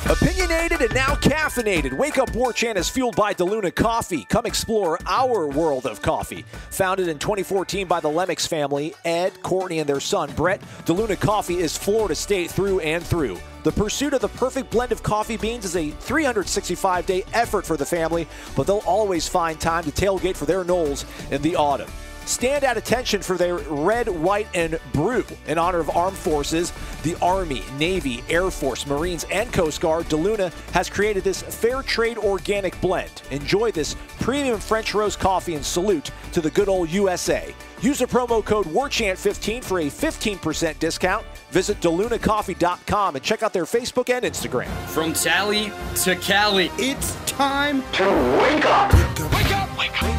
Opinionated and now caffeinated. Wake Up Warchant is fueled by DeLuna Coffee. Come explore our world of coffee. Founded in 2014 by the Lemmix family, Ed, Courtney, and their son, Brett, DeLuna Coffee is Florida State through and through. The pursuit of the perfect blend of coffee beans is a 365-day effort for the family, but they'll always find time to tailgate for their Noles in the autumn. Stand at attention for their red, white, and brew. In honor of armed forces, the Army, Navy, Air Force, Marines, and Coast Guard, DeLuna has created this fair trade organic blend. Enjoy this premium French roast coffee and salute to the good old USA. Use the promo code WARCHANT15 for a 15% discount. Visit DeLunaCoffee.com and check out their Facebook and Instagram. From Tally to Cali, it's time to wake up. Wake up. Wake up.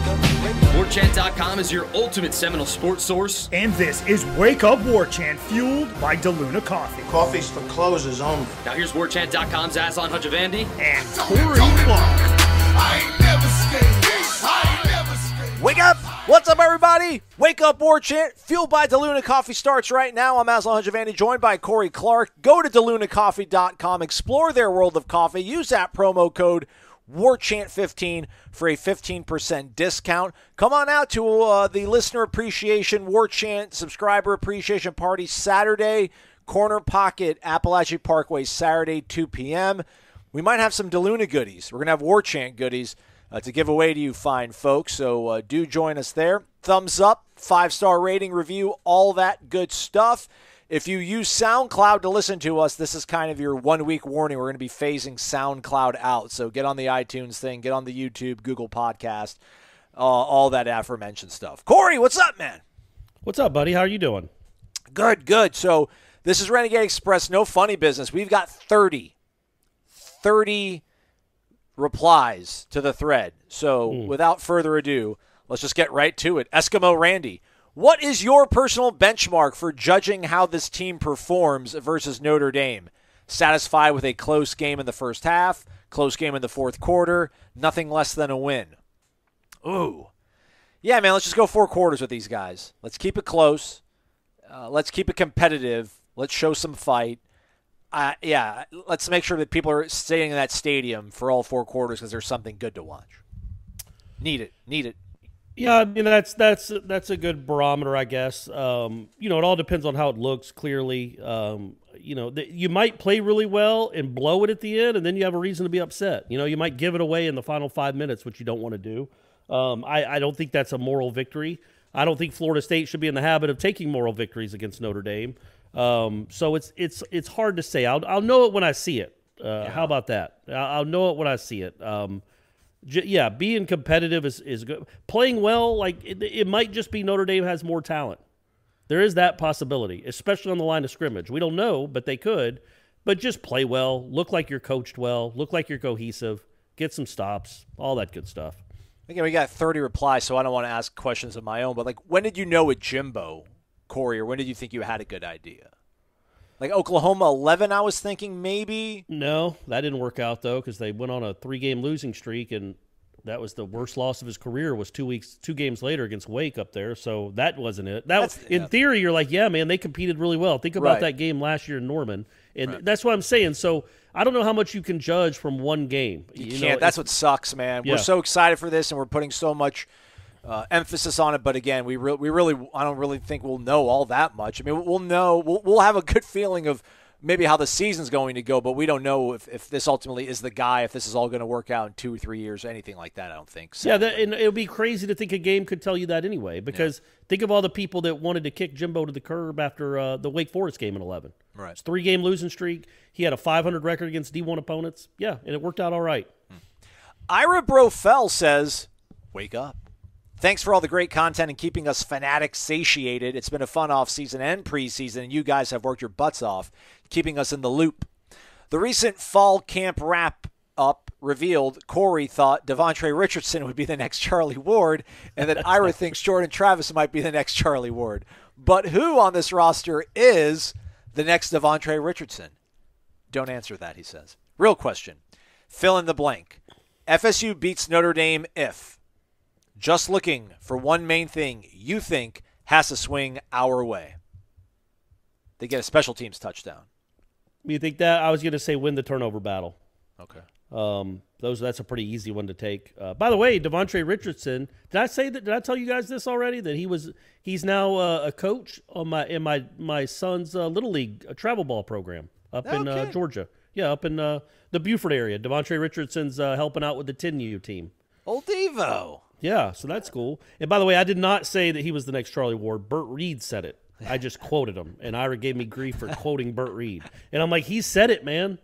Warchant.com is your ultimate Seminole sports source. And this is Wake Up Warchant, fueled by DeLuna Coffee. Coffee's for closers only. Now here's Warchant.com's Aslan Hajavandi and Corey Clark. Wake up! What's up, everybody? Wake Up Warchant, fueled by DeLuna Coffee, starts right now. I'm Aslan Hajavandi, joined by Corey Clark. Go to DeLunaCoffee.com, explore their world of coffee. Use that promo code WARCHANT15 for a 15% discount. Come on out to the Listener Appreciation Warchant Subscriber Appreciation Party Saturday, Corner Pocket, Appalachian Parkway, Saturday, 2 p.m. We might have some DeLuna goodies. We're going to have Warchant goodies to give away to you fine folks, so do join us there. Thumbs up, 5-star rating, review, all that good stuff. If you use SoundCloud to listen to us, this is kind of your 1-week warning. We're going to be phasing SoundCloud out. So get on the iTunes thing, get on the YouTube, Google Podcast, all that aforementioned stuff. Corey, what's up, man? What's up, buddy? How are you doing? Good, good. So this is Renegade Express, no funny business. We've got 30 replies to the thread. So without further ado, let's just get right to it. Eskimo Randy. What is your personal benchmark for judging how this team performs versus Notre Dame? Satisfied with a close game in the first half, close game in the fourth quarter, nothing less than a win. Ooh. Yeah, man, let's just go 4 quarters with these guys. Let's keep it close. Let's keep it competitive. Let's show some fight. Yeah, let's make sure that people are staying in that stadium for all 4 quarters because there's something good to watch. Need it. Yeah, I mean that's a good barometer, I guess. It all depends on how it looks. Clearly, you might play really well and blow it at the end, and then you have a reason to be upset. You might give it away in the final 5 minutes, which you don't want to do. I don't think that's a moral victory. I don't think Florida State should be in the habit of taking moral victories against Notre Dame. So it's hard to say. I'll know it when I see it. How about that? I'll know it when I see it. Being competitive is good. Playing well, it might just be Notre Dame has more talent. There is that possibility, especially on the line of scrimmage. We don't know, but they could. But just play well, look like you're coached well, look like you're cohesive, get some stops, all that good stuff. Again, we got 30 replies, so I don't want to ask questions of my own. But when did you know it, Jimbo, Corey, or when did you think you had a good idea? Like Oklahoma 11, I was thinking maybe. No, that didn't work out, though, because they went on a 3-game losing streak, and that was the worst loss of his career was 2 games later against Wake up there. So that wasn't it. In theory, you're like, yeah, man, they competed really well. Think about that game last year in Norman. And that's what I'm saying. So I don't know how much you can judge from one game. You can't. That's what sucks, man. Yeah. We're so excited for this, and we're putting so much emphasis on it, but again, I don't really think we'll know all that much. I mean, we'll have a good feeling of maybe how the season's going to go, but we don't know if this ultimately is the guy, if this is all going to work out in 2 or 3 years, anything like that. I don't think so. Yeah, and it would be crazy to think a game could tell you that anyway, because think of all the people that wanted to kick Jimbo to the curb after the Wake Forest game in 11. Right, it's a 3-game losing streak. He had a 500 record against D1 opponents. Yeah, and it worked out all right. Ira Brofell says, "Wake up." Thanks for all the great content and keeping us fanatics satiated. It's been a fun off-season and preseason, and you guys have worked your butts off, keeping us in the loop. The recent fall camp wrap-up revealed Corey thought Devontre Richardson would be the next Charlie Ward, and that Ira thinks Jordan Travis might be the next Charlie Ward. But who on this roster is the next Devontre Richardson? Don't answer that, he says. Real question. Fill in the blank. FSU beats Notre Dame if... Just looking for one main thing you think has to swing our way. They get a special teams touchdown. You think that? I was going to say win the turnover battle. Okay. That's a pretty easy one to take. By the way, Devontae Richardson. Did I tell you guys this already? That he's now a coach on my son's little league travel ball program up in Georgia. Yeah, up in the Beaufort area. Devontae Richardson's helping out with the 10U team. Old Devo. Yeah, so that's cool. And by the way, I did not say that he was the next Charlie Ward. Burt Reed said it. I just quoted him, and Ira gave me grief for quoting Burt Reed. And I'm like, he said it, man.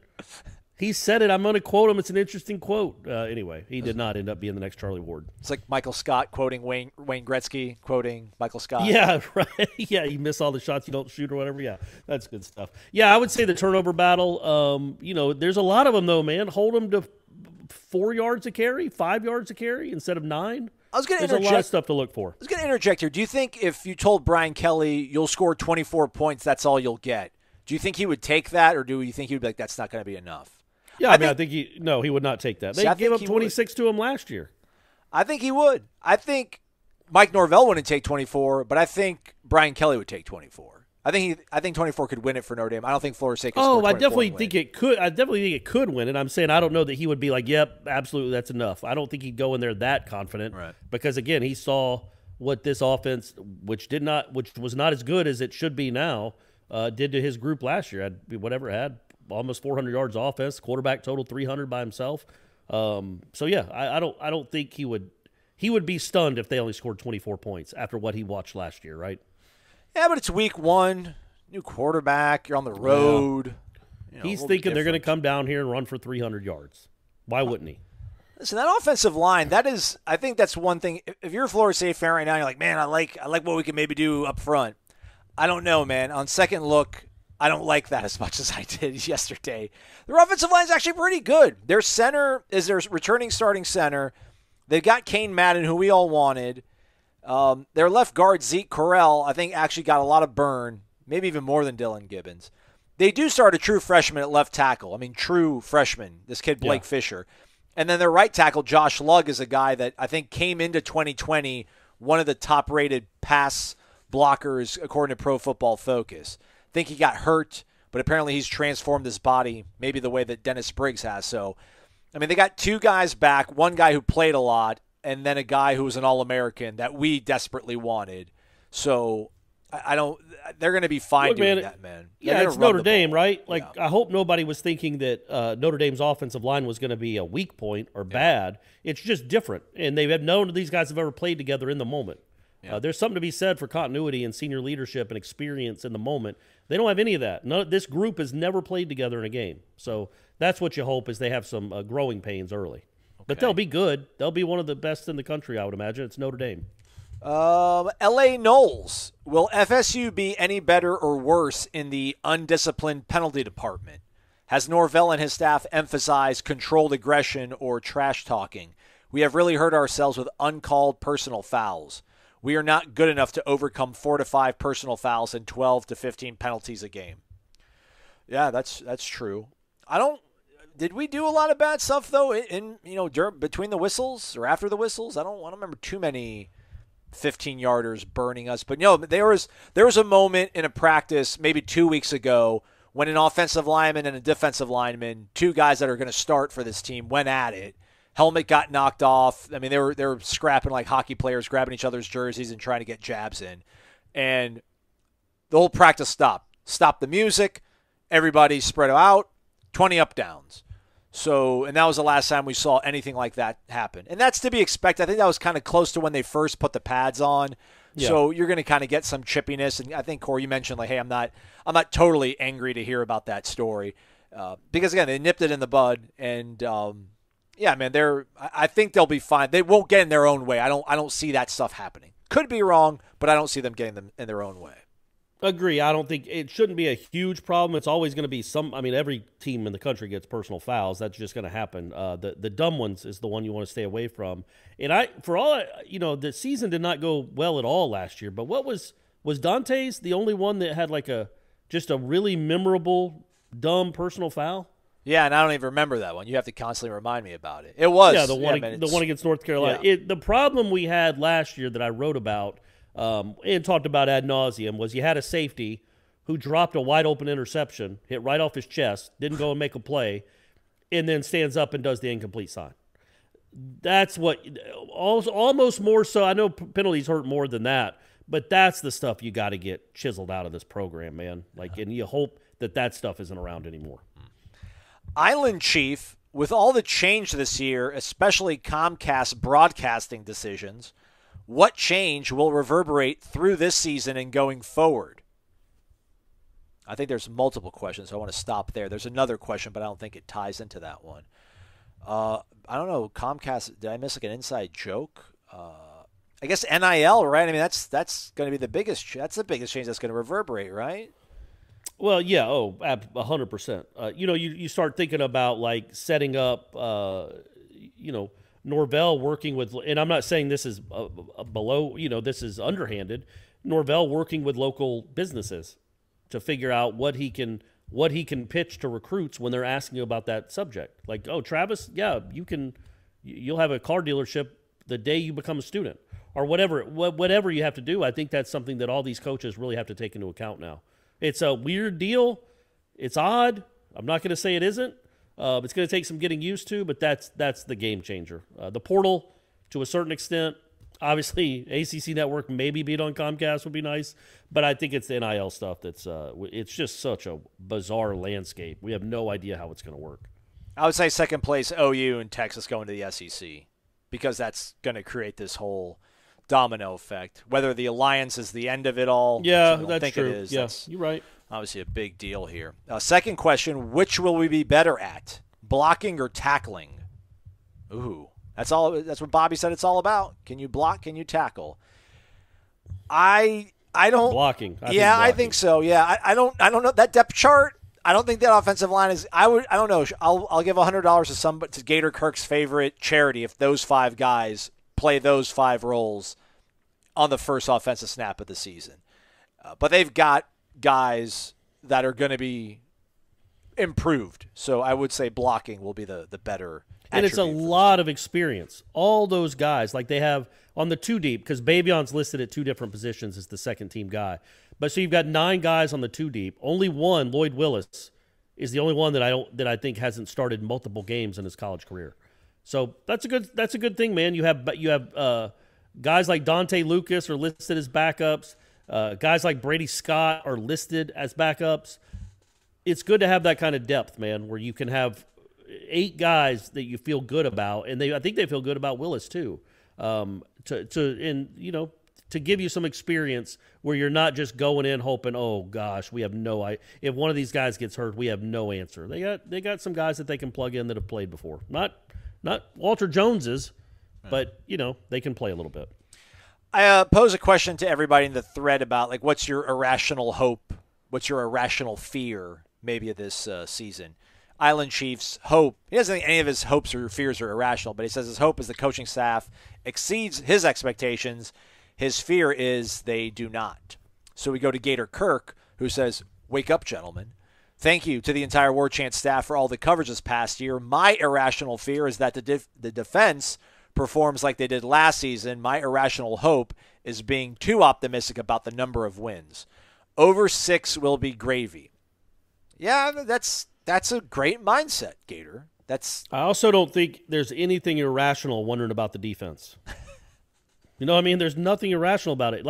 He said it. I'm going to quote him. It's an interesting quote. Anyway, he did not end up being the next Charlie Ward. It's like Michael Scott quoting Wayne Gretzky quoting Michael Scott. Yeah, right. Yeah, you miss all the shots you don't shoot or whatever. Yeah, that's good stuff. Yeah, I would say the turnover battle. There's a lot of them, though, man. Hold them to 4 yards a carry, 5 yards a carry instead of 9. There's a lot of stuff to look for. I was going to interject here. Do you think if you told Brian Kelly you'll score 24 points, that's all you'll get? Do you think he would take that, or do you think he would be like, that's not going to be enough? Yeah, I think he would not take that. They gave up 26 to him last year. I think he would. I think Mike Norvell wouldn't take 24, but I think Brian Kelly would take 24. I think 24 could win it for Notre Dame. I don't think Florida State could score 24. I definitely think it could. I definitely think it could win it. I'm saying I don't know that he would be like, yep, absolutely, that's enough. I don't think he'd go in there that confident. Right. Because again, he saw what this offense, which was not as good as it should be now, did to his group last year. Whatever it had. Almost 400 yards offense. Quarterback totaled 300 by himself. I don't think he would be stunned if they only scored 24 points after what he watched last year, right? Yeah, but it's week 1, new quarterback. You're on the road. Yeah. He's thinking they're going to come down here and run for 300 yards. Why wouldn't he? Listen, that offensive line. I think that's one thing. If you're a Florida State fan right now, you're like, man, I like what we can maybe do up front. I don't know, man. On second look, I don't like that as much as I did yesterday. Their offensive line is actually pretty good. Their center is their returning starting center. They've got Kane Madden, who we all wanted. Their left guard, Zeke Correll, I think actually got a lot of burn, maybe even more than Dylan Gibbons. They do start a true freshman at left tackle. I mean, true freshman, this kid Blake Fisher. And then their right tackle, Josh Lugg, is a guy that I think came into 2020 one of the top-rated pass blockers according to Pro Football Focus. Think he got hurt, but apparently he's transformed his body, maybe the way that Dennis Briggs has. So, I mean, they got 2 guys back, one guy who played a lot, and then a guy who was an All-American that we desperately wanted. So, they're going to be fine doing that, man. Yeah, it's Notre Dame, right? I hope nobody was thinking that Notre Dame's offensive line was going to be a weak point or bad. It's just different, and they have known these guys have ever played together in the moment. Yeah. There's something to be said for continuity and senior leadership and experience in the moment. They don't have any of that. This group has never played together in a game. So that's what you hope is they have some growing pains early. Okay. But they'll be good. They'll be one of the best in the country, I would imagine. It's Notre Dame. L.A. Noles. Will FSU be any better or worse in the undisciplined penalty department? Has Norvell and his staff emphasized controlled aggression or trash talking? We have really hurt ourselves with uncalled personal fouls. We are not good enough to overcome 4 to 5 personal fouls and 12 to 15 penalties a game. Yeah, that's true. Did we do a lot of bad stuff though between the whistles or after the whistles? I don't remember too many 15-yarders burning us. But there was a moment in a practice maybe 2 weeks ago when an offensive lineman and a defensive lineman, 2 guys that are going to start for this team, went at it. Helmet got knocked off. I mean, they were scrapping like hockey players, grabbing each other's jerseys and trying to get jabs in. And the whole practice stopped. Stopped the music. Everybody spread out. 20 up downs. And that was the last time we saw anything like that happen. And that's to be expected. I think that was kind of close to when they first put the pads on. Yeah. So you're going to kind of get some chippiness. And I think, Corey, you mentioned, like, hey, I'm not totally angry to hear about that story. Because, again, they nipped it in the bud. And, yeah, man, I think they'll be fine. They won't get in their own way. I don't see that stuff happening. Could be wrong, but I don't see them getting them in their own way. Agree. I don't think it shouldn't be a huge problem. It's always going to be every team in the country gets personal fouls. That's just going to happen. The dumb ones is the one you want to stay away from. And the season did not go well at all last year. But what was Dante's the only one that had just a really memorable dumb personal foul? Yeah, and I don't even remember that one. You have to constantly remind me about it. It was the one against North Carolina. Yeah. The problem we had last year that I wrote about and talked about ad nauseum was you had a safety who dropped a wide open interception, hit right off his chest, didn't go and make a play, and then stands up and does the incomplete sign. That's what almost more so. I know penalties hurt more than that, but that's the stuff you got to get chiseled out of this program, man. And you hope that stuff isn't around anymore. Island Chief, with all the change this year, especially Comcast broadcasting decisions, what change will reverberate through this season and going forward? I think there's multiple questions, so I want to stop there. There's another question, but I don't think it ties into that one. I don't know, Comcast, did I miss an inside joke? I guess NIL, right? I mean, that's going to be the biggest change that's going to reverberate, right? Well, yeah, 100%. You start thinking about setting up, Norvell working with, and I'm not saying this is below, this is underhanded. Norvell working with local businesses to figure out what he can pitch to recruits when they're asking you about that subject. Travis, yeah, you'll have a car dealership the day you become a student, or whatever you have to do. I think that's something that all these coaches really have to take into account now. It's a weird deal. It's odd. I'm not going to say it isn't. It's going to take some getting used to, but that's the game changer. The portal, to a certain extent, obviously ACC Network maybe beat on Comcast would be nice, but I think it's the NIL stuff that's it's just such a bizarre landscape. We have no idea how it's going to work. I would say second place OU and Texas going to the SEC, because that's going to create this whole domino effect. Whether the alliance is the end of it all, yeah, I don't that's think true. it is. Yeah, That's you're right. obviously a big deal here. Second question: which will we be better at, blocking or tackling? Ooh, that's all. That's what Bobby said. It's all about. Can you block? Can you tackle? I don't blocking. I think so. Yeah, I don't know that depth chart. I don't think that offensive line is. I don't know. I'll give $100 to Gator Kirk's favorite charity if those 5 guys play those 5 roles on the first offensive snap of the season. But they've got guys that are going to be improved. So I would say blocking will be the better. And it's a lot of experience. All those guys, they have on the 2 deep, because Bayvion's listed at 2 different positions as the second team guy. But so you've got 9 guys on the 2 deep. Only one, Lloyd Willis, is the only one that I think hasn't started multiple games in his college career. So that's a good thing, man. You have guys like Dante Lucas are listed as backups. Guys like Brady Scott are listed as backups. It's good to have that kind of depth, man, where you can have 8 guys that you feel good about, and I think they feel good about Willis too. To give you some experience where you're not just going in hoping, oh gosh, we have if one of these guys gets hurt, we have no answer. They got some guys that they can plug in that have played before. Not Walter Jones's, but they can play a little bit. I pose a question to everybody in the thread about what's your irrational hope, what's your irrational fear maybe of this season. Island Chief's hope, he doesn't think any of his hopes or fears are irrational, but he says his hope is the coaching staff exceeds his expectations. His fear is they do not. So we go to Gator Kirk, who says, wake up, gentlemen. Thank you to the entire Warchant staff for all the coverage this past year. My irrational fear is that the defense performs like they did last season. My irrational hope is being too optimistic about the number of wins. Over 6 will be gravy. Yeah, that's a great mindset, Gator. I also don't think there's anything irrational wondering about the defense. You know what I mean? There's nothing irrational about it.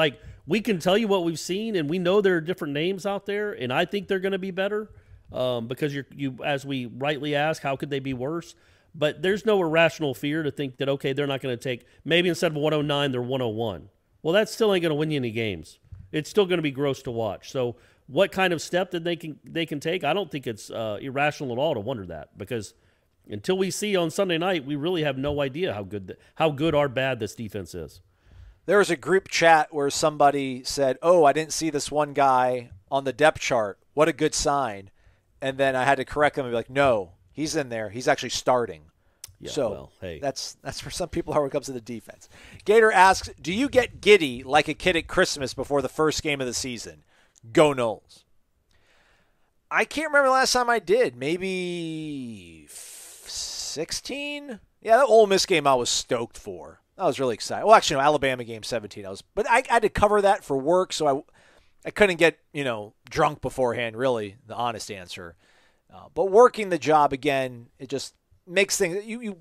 We can tell you what we've seen, and we know there are different names out there, and I think they're going to be better because you, as we rightly ask, how could they be worse? But there's no irrational fear to think that, okay, they're not going to take – maybe instead of 109, they're 101. Well, that still ain't going to win you any games. It's still going to be gross to watch. So what kind of step that they can take? I don't think it's irrational at all to wonder that, because until we see on Sunday night, we really have no idea how good or bad this defense is. There was a group chat where somebody said, oh, I didn't see this one guy on the depth chart. What a good sign. And then I had to correct them and be like, no, he's in there. He's actually starting. Yeah, so well, hey. That's for some people how it comes to the defense. Gator asks, do you get giddy like a kid at Christmas before the first game of the season? Go Noles. I can't remember the last time I did. Maybe 16? Yeah, that Ole Miss game I was stoked for. I was really excited. Well, actually, no, Alabama game 17. But I had to cover that for work, so I couldn't get, drunk beforehand, really, the honest answer. But working the job again, it just makes things you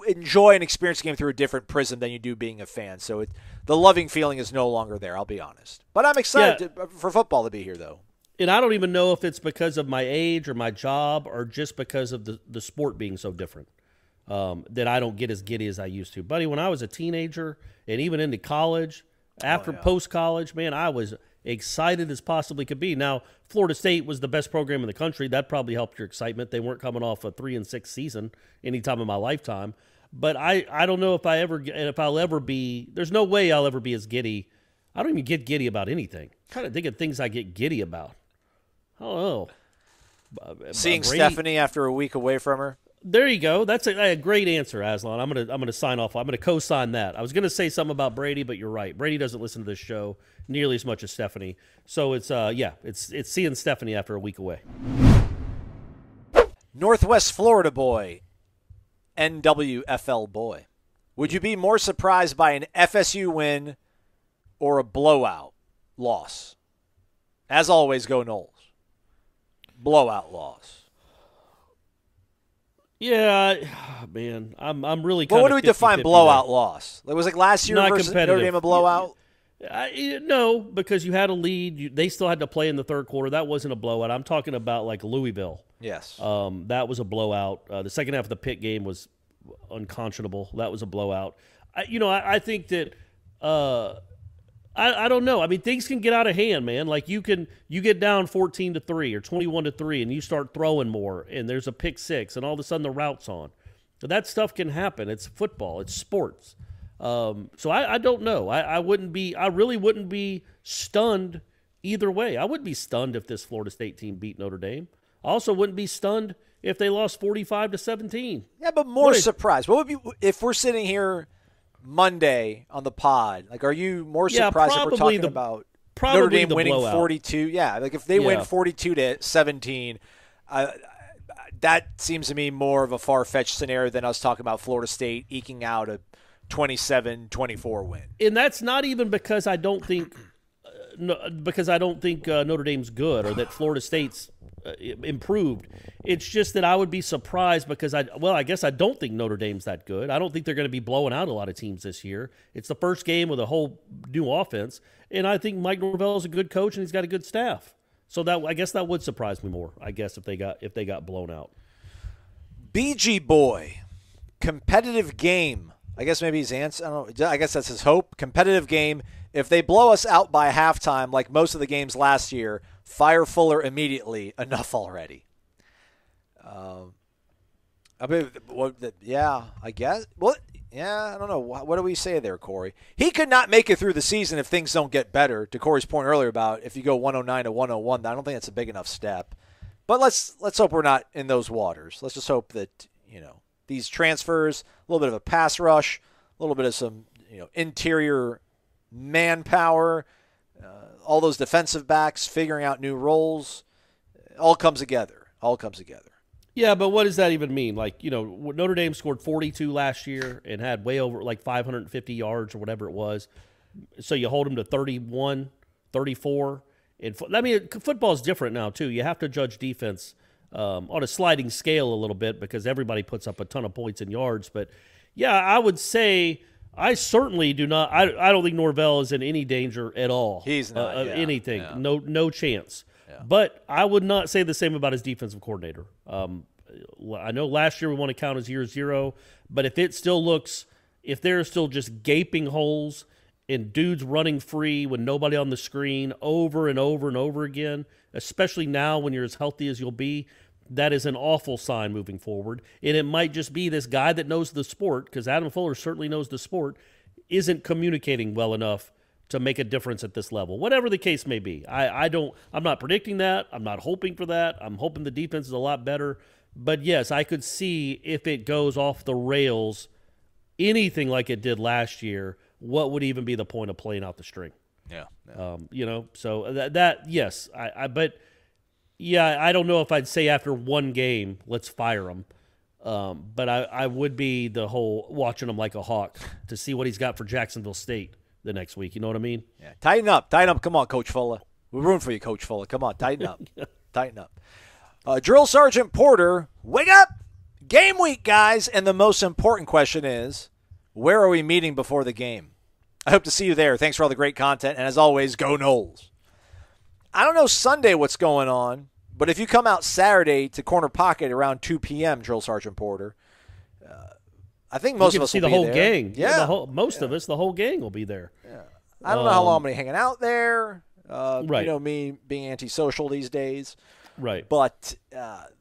enjoy and experience the game through a different prism than you do being a fan. So the loving feeling is no longer there, I'll be honest. But I'm excited for football to be here, though. And I don't even know if it's because of my age or my job or just because of the sport being so different that I don't get as giddy as I used to. Buddy, when I was a teenager and even into college, post-college, man, I was excited as possibly could be. Now, Florida State was the best program in the country. That probably helped your excitement. They weren't coming off a 3-6 season any time in my lifetime. But I don't know if I'll ever be. There's no way I'll ever be as giddy. I don't even get giddy about anything. I'm trying to think of things I get giddy about. I don't know. Seeing Stephanie after a week away from her. There you go. That's a great answer, Aslan. I'm gonna sign off. I'm gonna co-sign that. I was gonna say something about Brady, but you're right. Brady doesn't listen to this show nearly as much as Stephanie. So it's seeing Stephanie after a week away. Northwest Florida boy, NWFL boy. Would you be more surprised by an FSU win or a blowout loss? As always, go Noles. Blowout loss. Yeah, man, I'm really. But what do we define blowout loss? It was like last year versus Notre Dame a blowout. No, because you had a lead. They still had to play in the third quarter. That wasn't a blowout. I'm talking about like Louisville. Yes. That was a blowout. The second half of the Pitt game was unconscionable. That was a blowout. I think that. I don't know. I mean, things can get out of hand, man. Like you get down 14-3 or 21-3, and you start throwing more, and there's a pick six, and all of a sudden the route's on. That stuff can happen. It's football. It's sports. So I don't know. I really wouldn't be stunned either way. I wouldn't be stunned if this Florida State team beat Notre Dame. I also wouldn't be stunned if they lost 45-17. Yeah, but more surprised. What would be if we're sitting here Monday on the pod? Like, are you more surprised if we're talking about Notre Dame winning blowout. 42? Yeah, like if they win 42-17, that seems to me more of a far-fetched scenario than us talking about Florida State eking out a 27-24 win. And that's not even because I don't think Notre Dame's good or that Florida State's improved. It's just that I would be surprised because I guess I don't think Notre Dame's that good. I don't think they're going to be blowing out a lot of teams this year. It's the first game with a whole new offense, and I think Mike Norvell is a good coach and he's got a good staff. So I guess that would surprise me more. I guess if they got blown out. BG boy, competitive game. I guess maybe his answer. I don't know. I guess that's his hope. Competitive game. If they blow us out by halftime, like most of the games last year, fire Fuller immediately. Enough already. I guess. Well, yeah, I don't know. What do we say there, Corey? He could not make it through the season if things don't get better. To Corey's point earlier about if you go 109-101, I don't think that's a big enough step. But let's hope we're not in those waters. Let's just hope that these transfers, a little bit of a pass rush, a little bit of some interior manpower, all those defensive backs figuring out new roles, all comes together. Yeah, but what does that even mean? Like, Notre Dame scored 42 last year and had way over like 550 yards or whatever it was. So you hold them to 31, 34. And football is different now too. You have to judge defense on a sliding scale a little bit because everybody puts up a ton of points and yards. But yeah, I would say I certainly do not. I don't think Norvell is in any danger at all. He's not of anything. Yeah. No chance. Yeah. But I would not say the same about his defensive coordinator. I know last year we want to count as year zero, but if there are still just gaping holes and dudes running free with nobody on the screen over and over and over again, especially now when you're as healthy as you'll be, that is an awful sign moving forward. And it might just be this guy that knows the sport, because Adam Fuller certainly knows the sport, isn't communicating well enough to make a difference at this level. Whatever the case may be. I'm not predicting that. I'm not hoping for that. I'm hoping the defense is a lot better. But yes, I could see if it goes off the rails, anything like it did last year, what would even be the point of playing out the string? Yeah. So that yes, but yeah, I don't know if I'd say after one game, let's fire him. But I would be the whole watching him like a hawk to see what he's got for Jacksonville State the next week. You know what I mean? Yeah. Tighten up. Come on, Coach Fuller. We're rooting for you, Coach Fuller. Come on, tighten up. Tighten up. Drill Sergeant Porter, wake up! Game week, guys. And the most important question is, where are we meeting before the game? I hope to see you there. Thanks for all the great content. And as always, go Noles. I don't know Sunday what's going on, but if you come out Saturday to Corner Pocket around 2 p.m., Drill Sergeant Porter, I think most of us will see the whole there. gang. Yeah. Most of us, the whole gang will be there. Yeah. I don't know how long I'm going to be hanging out there. Right. You know me being antisocial these days. Right. But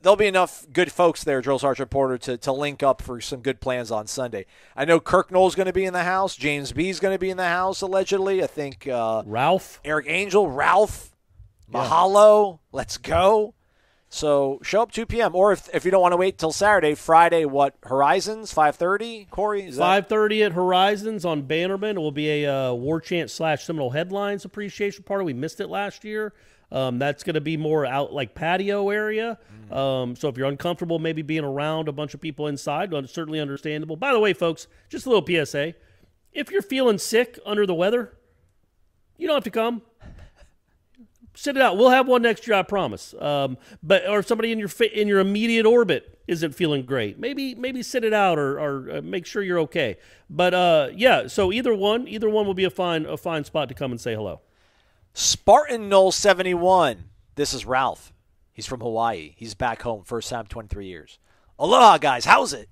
there'll be enough good folks there, Drill Sergeant Porter, to link up for some good plans on Sunday. I know Kirk Noll's going to be in the house. James B's going to be in the house, allegedly. I think Ralph. Eric Angel, Ralph, Mahalo, let's go. So show up 2 p.m. Or if you don't want to wait till Saturday, Friday, what, Horizons, 5:30, Corey? 5:30 at Horizons on Bannerman. It will be a Warchant / Seminole Headlines appreciation party. We missed it last year. That's going to be more out like patio area. So if you're uncomfortable maybe being around a bunch of people inside, certainly understandable. By the way, folks, just a little PSA. If you're feeling sick under the weather, you don't have to come. Sit it out. We'll have one next year, I promise. Or if somebody in your immediate orbit isn't feeling great, maybe sit it out or make sure you're okay. But yeah, so either one will be a fine spot to come and say hello. Spartan Knoll 71. This is Ralph. He's from Hawaii. He's back home. First time 23 years. Aloha, guys. How's it?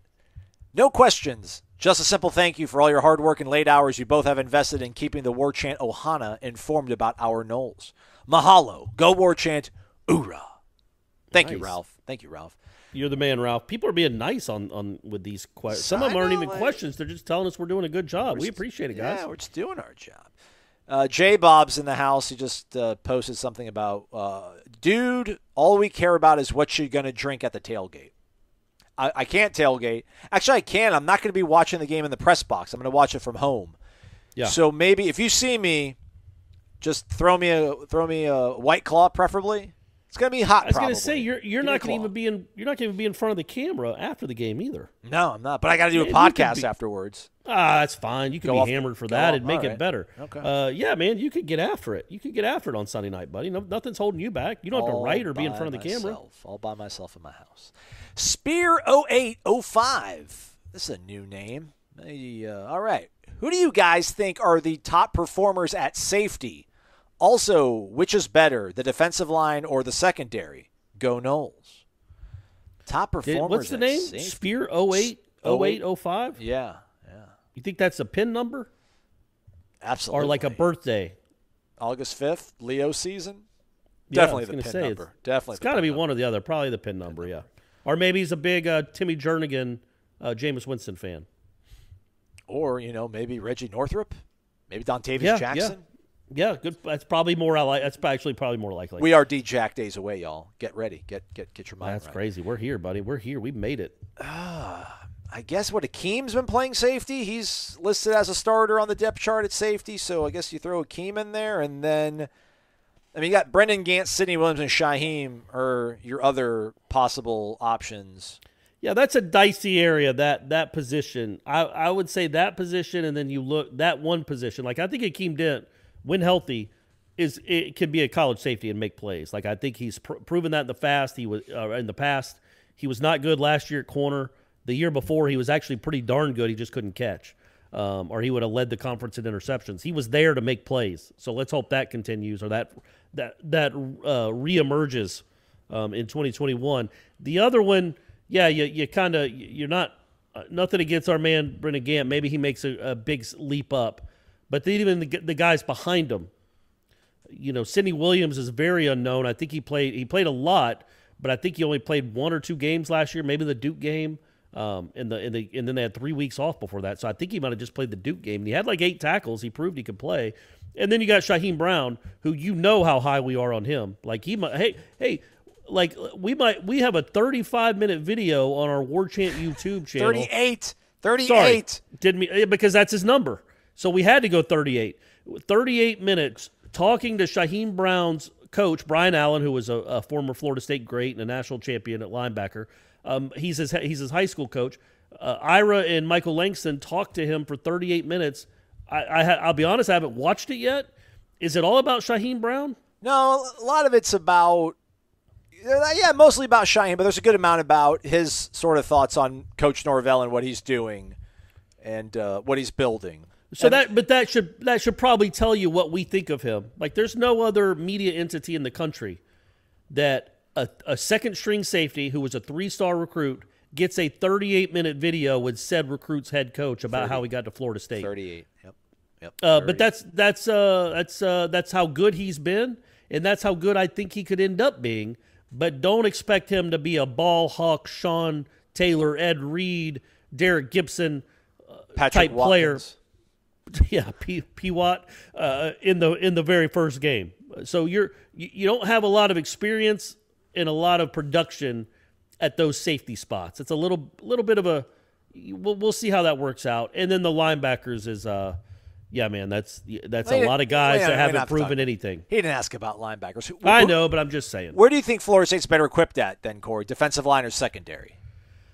No questions. Just a simple thank you for all your hard work and late hours you both have invested in keeping the Warchant Ohana informed about our Noles. Mahalo. Go Warchant. Oorah. Thank you, Ralph. Thank you, Ralph. You're the man, Ralph. People are being nice on with these questions. Some of them aren't even questions. They're just telling us we're doing a good job. We appreciate it, guys. Yeah, we're just doing our job. J Bob's in the house. He just posted something about, dude, all we care about is what you're going to drink at the tailgate. I can't tailgate. Actually, I can. I'm not going to be watching the game in the press box. I'm going to watch it from home. Yeah. So maybe if you see me, just throw me a White Claw, preferably. It's going to be hot. I was going to say you're not going to even be in front of the camera after the game either. No, I'm not. But I got to do a podcast afterwards. That's fine. You can be hammered for that and make it better. Okay. Yeah, man, you could get after it. You could get after it on Sunday night, buddy. Nothing's holding you back. You don't have to write or be in front of the camera. All by myself in my house. Spear0805. This is a new name. All right. Who do you guys think are the top performers at safety? Also, which is better, the defensive line or the secondary? Go Noles. Top performers. What's the name? Safety. Spear 0805? Yeah. You think that's a pin number? Absolutely. Or like a birthday? August 5th, Leo season? Yeah, definitely the pin number. Definitely. It's got to be one or the other. Probably the pin number, yeah. Or maybe he's a big Timmy Jernigan, Jameis Winston fan. Or, maybe Reggie Northrup. Maybe Dontavius Jackson. Yeah, good. That's probably more. That's actually probably more likely. We are D-Jack days away, y'all. Get ready. Get your mind That's right. crazy. We're here, buddy. We're here. We made it. I guess Akeem's been playing safety. He's listed as a starter on the depth chart at safety, so I guess you throw Akeem in there, and then you got Brendan Gant, Sidney Williams, and Shaheem are your other possible options. Yeah, that's a dicey area, that position. I would say that position, and then you look that one position. Like I think Akeem Dent, when healthy, it can be a college safety and make plays. Like I think he's proven that in the past. He was not good last year at corner. The year before, he was actually pretty darn good. He just couldn't catch, or he would have led the conference in interceptions. He was there to make plays. So let's hope that continues, or that reemerges in 2021. The other one, yeah, you're not nothing against our man Brendan Gant. Maybe he makes a big leap up, but even the guys behind him, Sidney Williams is very unknown. I think he played a lot, but I think he only played 1 or 2 games last year, maybe the Duke game. And then they had 3 weeks off before that, so I think he might have just played the Duke game. And he had like 8 tackles. He proved he could play. And then you got Shaheem Brown, who how high we are on him. Like he might, we have a 35-minute video on our Warchant YouTube channel. 38. Sorry, because that's his number. So we had to go 38. 38 minutes talking to Shaheem Brown's coach, Brian Allen, who was a former Florida State great and a national champion at linebacker. He's his high school coach. Ira and Michael Langston talked to him for 38 minutes I'll be honest, I haven't watched it yet. Is it all about Shaheem Brown? No, a lot of it's about, mostly about Shaheem, but there's a good amount about his sort of thoughts on Coach Norvell and what he's doing and what he's building. So that should probably tell you what we think of him. Like, there's no other media entity in the country that a second-string safety who was a 3-star recruit gets a 38-minute video with said recruit's head coach about how he got to Florida State. 38. Yep. But that's how good he's been, and that's how good I think he could end up being. But don't expect him to be a ball hawk, Sean Taylor, Ed Reed, Derek Gibson type player. Yeah, P. Watt in the very first game. So you don't have a lot of experience and a lot of production at those safety spots. It's a little bit of a we'll see how that works out. And then the linebackers is man, that's a lot of guys that haven't proven anything. He didn't ask about linebackers. I know, but I'm just saying. Where do you think Florida State's better equipped at then, Corey? Defensive line or secondary?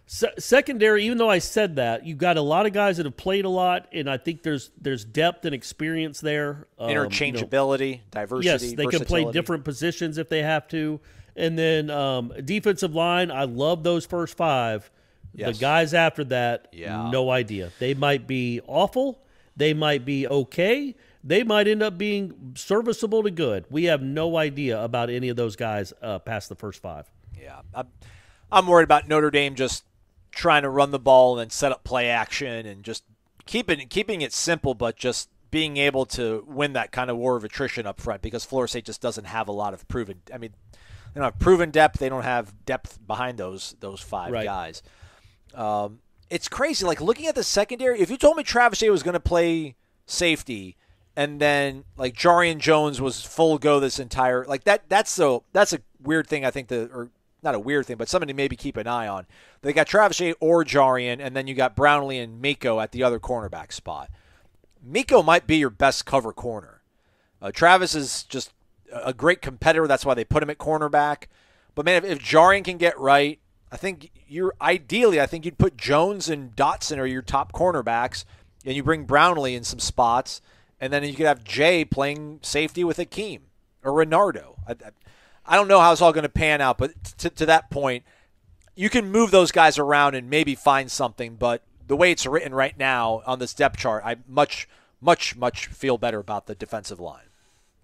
Secondary, even though I said that, you've got a lot of guys that have played a lot, and I think there's depth and experience there. Interchangeability, diversity, yes, they versatility. can play different positions if they have to. And then defensive line, I love those first 5. Yes. The guys after that, no idea. They might be awful. They might be okay. They might end up being serviceable to good. We have no idea about any of those guys past the first 5. Yeah, I'm worried about Notre Dame just trying to run the ball and set up play action and just keeping it simple, but just being able to win that kind of war of attrition up front because Florida State just doesn't have a lot of proven. I mean, they don't have proven depth. They don't have depth behind those 5 guys. It's crazy. Like, looking at the secondary, if you told me Travis Shea was going to play safety and then like Jarian Jones was full go this entire that's a weird thing. I think or not a weird thing, but something to maybe keep an eye on. They got Travis Shea or Jarian, and then you got Brownlee and Miko at the other cornerback spot. Miko might be your best cover corner. Travis is just a great competitor. That's why they put him at cornerback. But, man, if Jarian can get right, I think you'd put Jones and Dotson are your top cornerbacks, and you bring Brownlee in some spots, and then you could have Jay playing safety with Akeem or Renardo. I don't know how it's all going to pan out, but to that point, you can move those guys around and maybe find something. But the way it's written right now on this depth chart, I much feel better about the defensive line.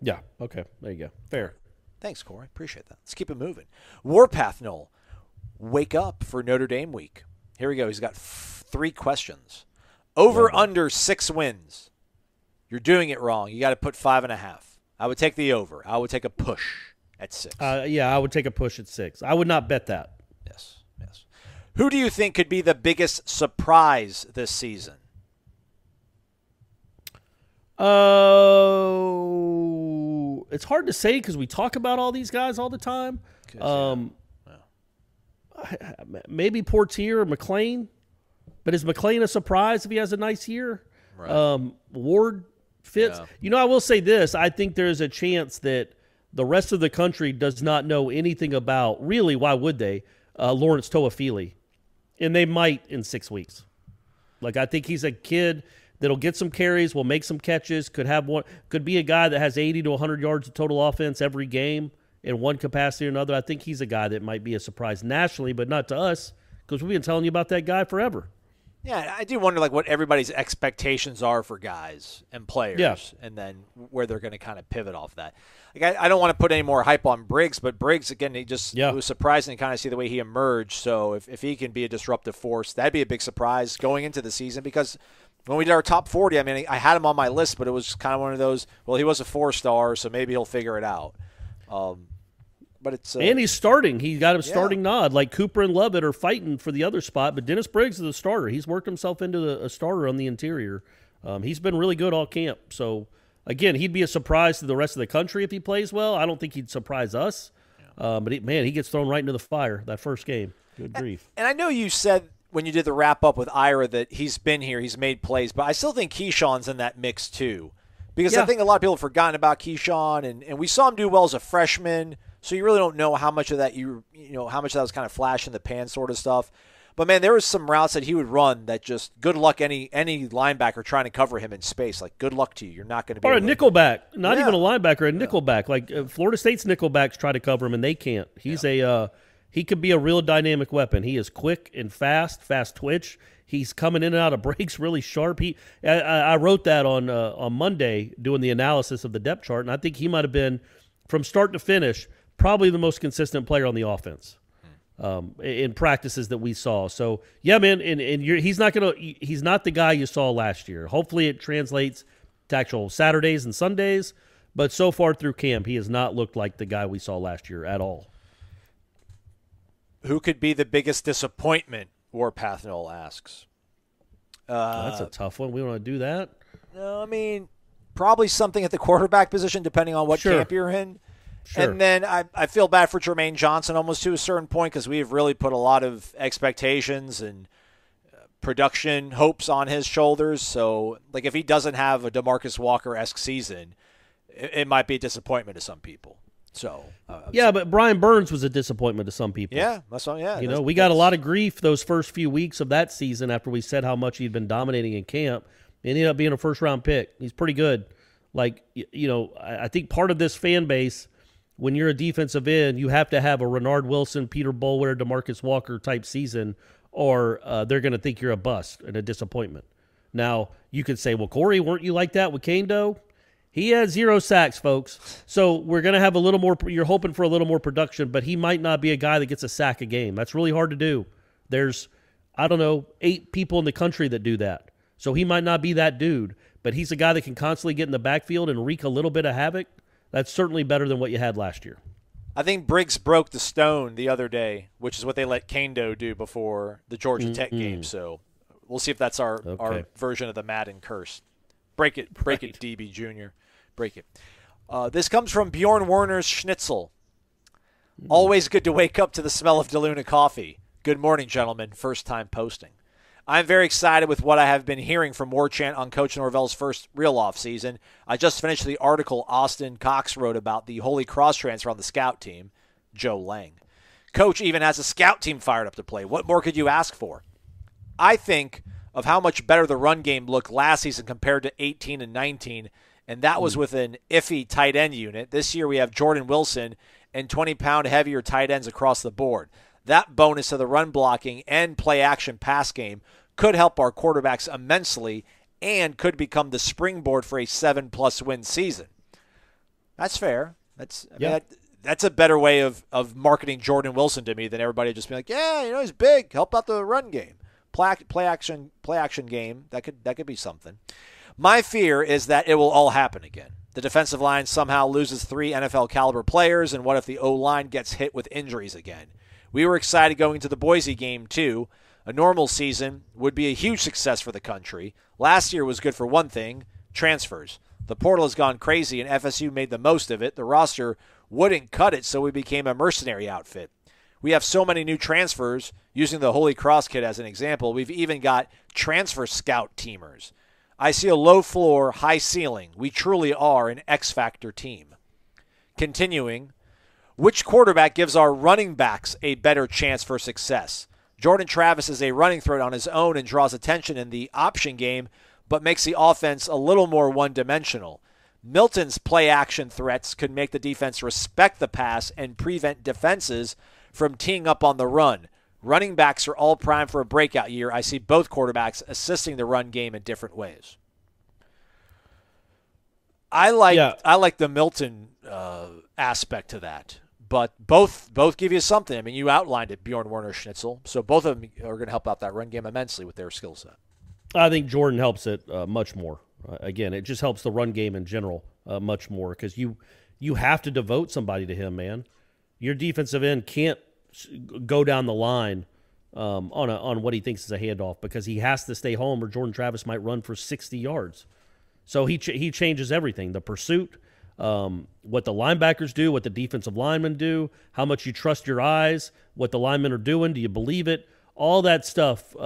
Yeah, okay, there you go. Fair. Thanks, Corey. Appreciate that. Let's keep it moving. Warpath Noel, wake up for Notre Dame week. Here we go. He's got 3 questions. Over under 6 wins. You're doing it wrong. You got to put 5.5. I would take the over. I would take a push at 6. I would take a push at 6. I would not bet that. Yes. Who do you think could be the biggest surprise this season? It's hard to say because we talk about all these guys all the time. Maybe Portier or McLean. But is McLean a surprise if he has a nice year? Right. Ward fits. Yeah. I will say this. I think there's a chance that the rest of the country does not know anything about, really, why would they, Lawrence Toafili. And they might in 6 weeks. Like, I think he's a kid that'll get some carries, will make some catches, could be a guy that has 80 to 100 yards of total offense every game in one capacity or another. I think he's a guy that might be a surprise nationally, but not to us, because we've been telling you about that guy forever. Yeah, I do wonder what everybody's expectations are for guys and players, and then where they're going to kind of pivot off that. I don't want to put any more hype on Briggs, but Briggs, again, it was surprising to kind of see the way he emerged. So if he can be a disruptive force, that'd be a big surprise going into the season, because when we did our top 40, I mean, I had him on my list, but it was kind of one of those, well, he was a 4-star, so maybe he'll figure it out. But it's and he's starting. He got a starting nod. Like Cooper and Lovett are fighting for the other spot, but Dennis Briggs is the starter. He's worked himself into a starter on the interior. He's been really good all camp. So, again, he'd be a surprise to the rest of the country if he plays well. I don't think he'd surprise us. But, he gets thrown right into the fire that first game. Good grief. And I know you said when you did the wrap-up with Ira that he's been here, he's made plays, but I still think Keyshawn's in that mix too. Because I think a lot of people have forgotten about Keyshawn, and we saw him do well as a freshman. So you really don't know how much of that how much of that was kind of flash in the pan sort of stuff. But, man, there was some routes that he would run that just good luck any linebacker trying to cover him in space. Like, good luck to you. You're not going to be Or a able to. nickelback, not even a linebacker, a nickelback. Like Florida State's nickelbacks try to cover him, and they can't. He's he could be a real dynamic weapon. He is quick and fast twitch. He's coming in and out of breaks really sharp. I wrote that on Monday doing the analysis of the depth chart, and I think he might have been, from start to finish, probably the most consistent player on the offense. In practices that we saw. So, yeah, man, and he's not the guy you saw last year. Hopefully it translates to actual Saturdays and Sundays, but so far through camp, he has not looked like the guy we saw last year at all. Who could be the biggest disappointment, Warpath Noel asks. That's a tough one. We want to do that? No, I mean, probably something at the quarterback position, depending on what camp you're in. Sure. And then I feel bad for Jermaine Johnson almost to a certain point because we have really put a lot of expectations and production hopes on his shoulders. So, like, if he doesn't have a DeMarcus Walker-esque season, it might be a disappointment to some people. So, but Brian Burns was a disappointment to some people. Yeah, that's all. Yeah, we got a lot of grief those first few weeks of that season after we said how much he'd been dominating in camp. He ended up being a first-round pick. He's pretty good. Like, I think part of this fan base, when you're a defensive end, you have to have a Renard Wilson, Peter Boulware, DeMarcus Walker type season, or they're going to think you're a bust and a disappointment. Now, you could say, well, Corey, weren't you like that with Kando? He had 0 sacks, folks. So we're going to have a little more – you're hoping for a little more production, but he might not be a guy that gets a sack a game. That's really hard to do. There's, 8 people in the country that do that. So he might not be that dude, but he's a guy that can constantly get in the backfield and wreak a little bit of havoc. That's certainly better than what you had last year. I think Briggs broke the stone the other day, which is what they let Kando do before the Georgia Tech game. So we'll see if that's our version of the Madden curse. Break it, DB Jr. Break it. This comes from Bjorn Werner's Schnitzel. Always good to wake up to the smell of DeLuna coffee. Good morning, gentlemen. First time posting. I'm very excited with what I have been hearing from Warchant on Coach Norvell's first real offseason. I just finished the article Austin Cox wrote about the Holy Cross transfer on the scout team, Joe Lang. Coach even has a scout team fired up to play. What more could you ask for? I think of how much better the run game looked last season compared to 18 and 19, and that was with an iffy tight end unit. This year we have Jordan Wilson and 20-pound heavier tight ends across the board. That bonus to the run blocking and play-action pass game could help our quarterbacks immensely and could become the springboard for a 7+ win season. That's fair. That's a better way of marketing Jordan Wilson to me than everybody just being like, yeah, he's big, help out the run game. Play action game, that could be something. My fear is that it will all happen again. The defensive line somehow loses 3 NFL caliber players, and what if the O-line gets hit with injuries again? We were excited going into the Boise game, too. A normal season would be a huge success for the country. Last year was good for one thing, transfers. The portal has gone crazy, and FSU made the most of it. The roster wouldn't cut it, so we became a mercenary outfit. We have so many new transfers. Using the Holy Cross kid as an example, we've even got transfer scout teamers. I see a low floor, high ceiling. We truly are an X-Factor team. Continuing, which quarterback gives our running backs a better chance for success? Jordan Travis is a running threat on his own and draws attention in the option game, but makes the offense a little more one-dimensional. Milton's play-action threats could make the defense respect the pass and prevent defenses from teeing up on the run. Running backs are all primed for a breakout year. I see both quarterbacks assisting the run game in different ways. I like the Milton aspect to that. But both give you something. I mean, you outlined it, Bjorn Werner Schnitzel. So both of them are going to help out that run game immensely with their skill set. I think Jordan helps it much more. Again, it just helps the run game in general much more because you have to devote somebody to him, man. Your defensive end can't go down the line on what he thinks is a handoff because he has to stay home or Jordan Travis might run for 60 yards. So he changes everything. The pursuit, what the linebackers do, what the defensive linemen do, how much you trust your eyes, what the linemen are doing, do you believe it? All that stuff,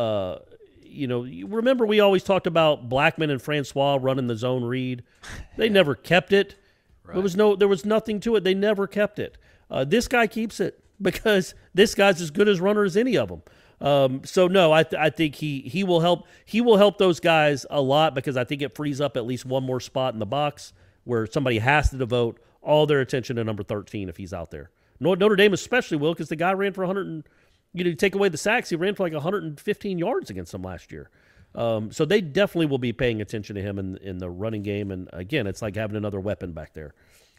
you remember we always talked about Blackman and Francois running the zone read. They never kept it. Right. There was nothing to it. They never kept it. This guy keeps it. because this guy's as good as runner as any of them. So no, I think he will help. He will help those guys a lot because I think it frees up at least one more spot in the box where somebody has to devote all their attention to number 13 if he's out there. Notre Dame especially will, because the guy ran for 100. And, take away the sacks, he ran for like 115 yards against them last year. So they definitely will be paying attention to him in the running game. And again, it's like having another weapon back there.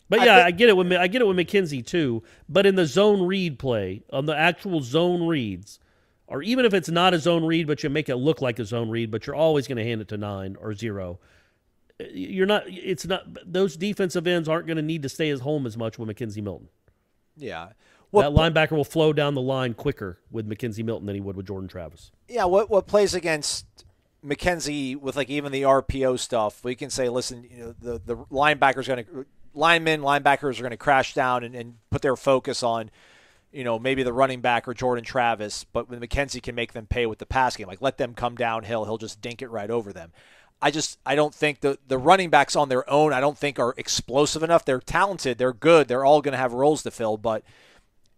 But yeah, I get it with McKenzie too. But in the zone read play, on the actual zone reads, or even if it's not a zone read, but you make it look like a zone read, but you're always going to hand it to 9 or 0. You're not. It's not. Those defensive ends aren't going to need to stay at home as much with McKenzie Milton. Yeah, that linebacker will flow down the line quicker with McKenzie Milton than he would with Jordan Travis. Yeah, what plays against McKenzie with like even the RPO stuff? We can say, listen, the linebackers are going to crash down and put their focus on, maybe the running back or Jordan Travis, but when McKenzie can make them pay with the pass game, like let them come downhill, he'll just dink it right over them. I don't think the running backs on their own, I don't think are explosive enough. They're talented, they're good, they're all going to have roles to fill, but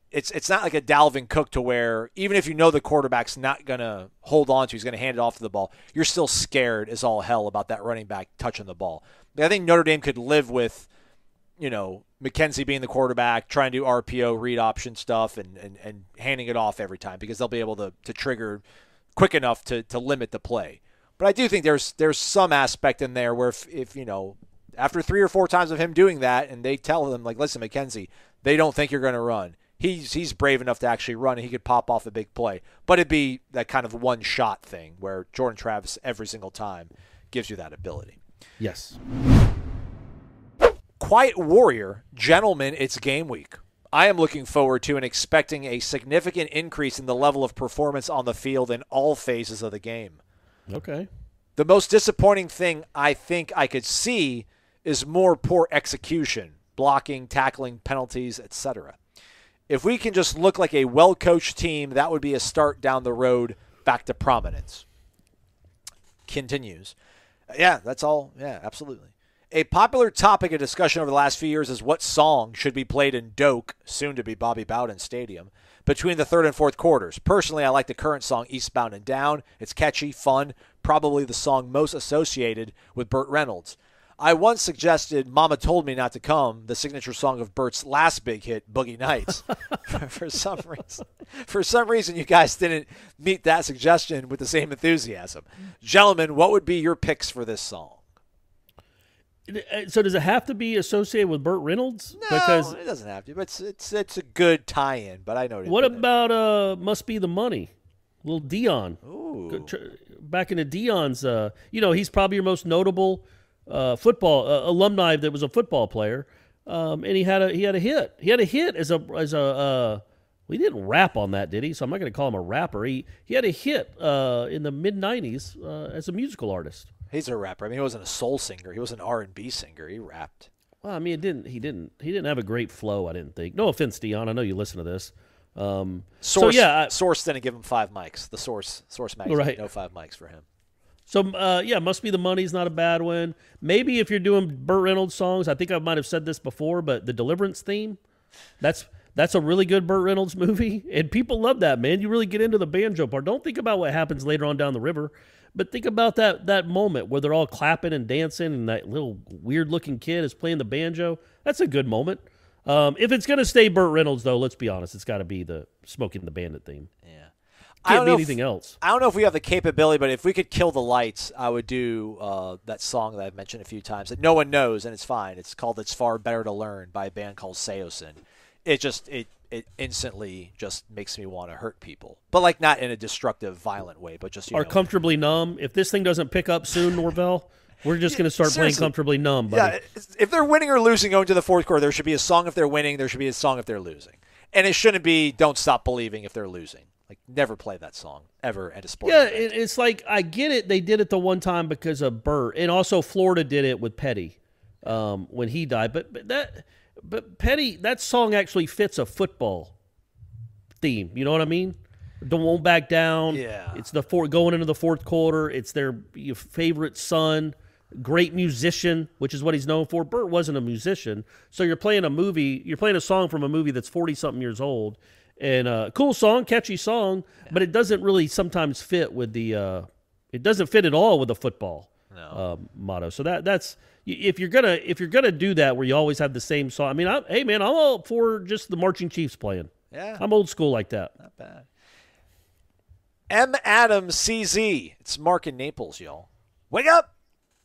it's not like a Dalvin Cook to where even if the quarterback's not going to hold on to, he's going to hand it off to the ball, you're still scared as all hell about that running back touching the ball. But I think Notre Dame could live with McKenzie being the quarterback, trying to do RPO, read option stuff, and handing it off every time because they'll be able to trigger quick enough to limit the play. But I do think there's some aspect in there where if after 3 or 4 times of him doing that and they tell him, like, listen, McKenzie, they don't think you're going to run. He's brave enough to actually run and he could pop off a big play. But it'd be that kind of one-shot thing where Jordan Travis every single time gives you that ability. Yes. Quiet Warrior, gentlemen, it's game week. I am looking forward to and expecting a significant increase in the level of performance on the field in all phases of the game. Okay. The most disappointing thing I think I could see is more poor execution, blocking, tackling, penalties, etc. If we can just look like a well-coached team, that would be a start down the road back to prominence. Continues. Yeah, that's all. Yeah, absolutely. A popular topic of discussion over the last few years is what song should be played in Doak, soon to be Bobby Bowden Stadium, between the third and fourth quarters. Personally, I like the current song Eastbound and Down. It's catchy, fun, probably the song most associated with Burt Reynolds. I once suggested Mama Told Me Not to Come, the signature song of Burt's last big hit, Boogie Nights. For some reason, you guys didn't meet that suggestion with the same enthusiasm. Gentlemen, what would be your picks for this song? So does it have to be associated with Burt Reynolds? No, because it doesn't have to. But it's a good tie-in. But I know. What about Must Be the Money? Little Dion. Ooh. Back into Dion's. He's probably your most notable football alumni that was a football player. And he had a hit. He had a hit as a. Well, he didn't rap on that, did he? So I'm not going to call him a rapper. He had a hit in the mid '90s as a musical artist. He's a rapper. I mean, he wasn't a soul singer. He was an R&B singer. He rapped. Well, I mean, he didn't have a great flow, I didn't think. No offense, Dion. I know you listen to this. Source didn't give him 5 mics. The Source magazine, right. No 5 mics for him. So, Must Be the Money's not a bad one. Maybe if you're doing Burt Reynolds songs, I think I might have said this before, but the Deliverance theme, that's a really good Burt Reynolds movie, and people love that, man. You really get into the banjo part. Don't think about what happens later on down the river. But think about that moment where they're all clapping and dancing and that little weird-looking kid is playing the banjo. That's a good moment. If it's going to stay Burt Reynolds, though, let's be honest, it's got to be the Smoking the Bandit theme. Yeah. Can't be anything else. I don't know if we have the capability, but if we could kill the lights, I would do that song that I've mentioned a few times that no one knows, and it's fine. It's called It's Far Better to Learn by a band called Seosin. It instantly just makes me want to hurt people. But, like, not in a destructive, violent way, but just, Comfortably Numb. If this thing doesn't pick up soon, Norvell, we're just going to start playing Comfortably Numb, buddy. Yeah, if they're winning or losing going to the fourth quarter, there should be a song if they're winning. There should be a song if they're losing. And it shouldn't be Don't Stop Believing if they're losing. Like, never play that song ever at a sporting event. It's like, I get it. They did it the one time because of Burt. And also Florida did it with Petty when he died. But Petty, that song actually fits a football theme. You know what I mean? Won't back down. Yeah. It's going into the fourth quarter. It's their favorite son, great musician, which is what he's known for. Burt wasn't a musician. So you're playing a song from a movie that's 40-something years old, And cool song, catchy song, but it doesn't really sometimes fit with the it doesn't fit at all with the football motto. So that's if you're gonna do that where you always have the same song. I mean, I'm all for just the marching chiefs playing. Yeah, I'm old school like that. Not bad. M. Adams CZ. It's Mark in Naples, y'all. Wake up!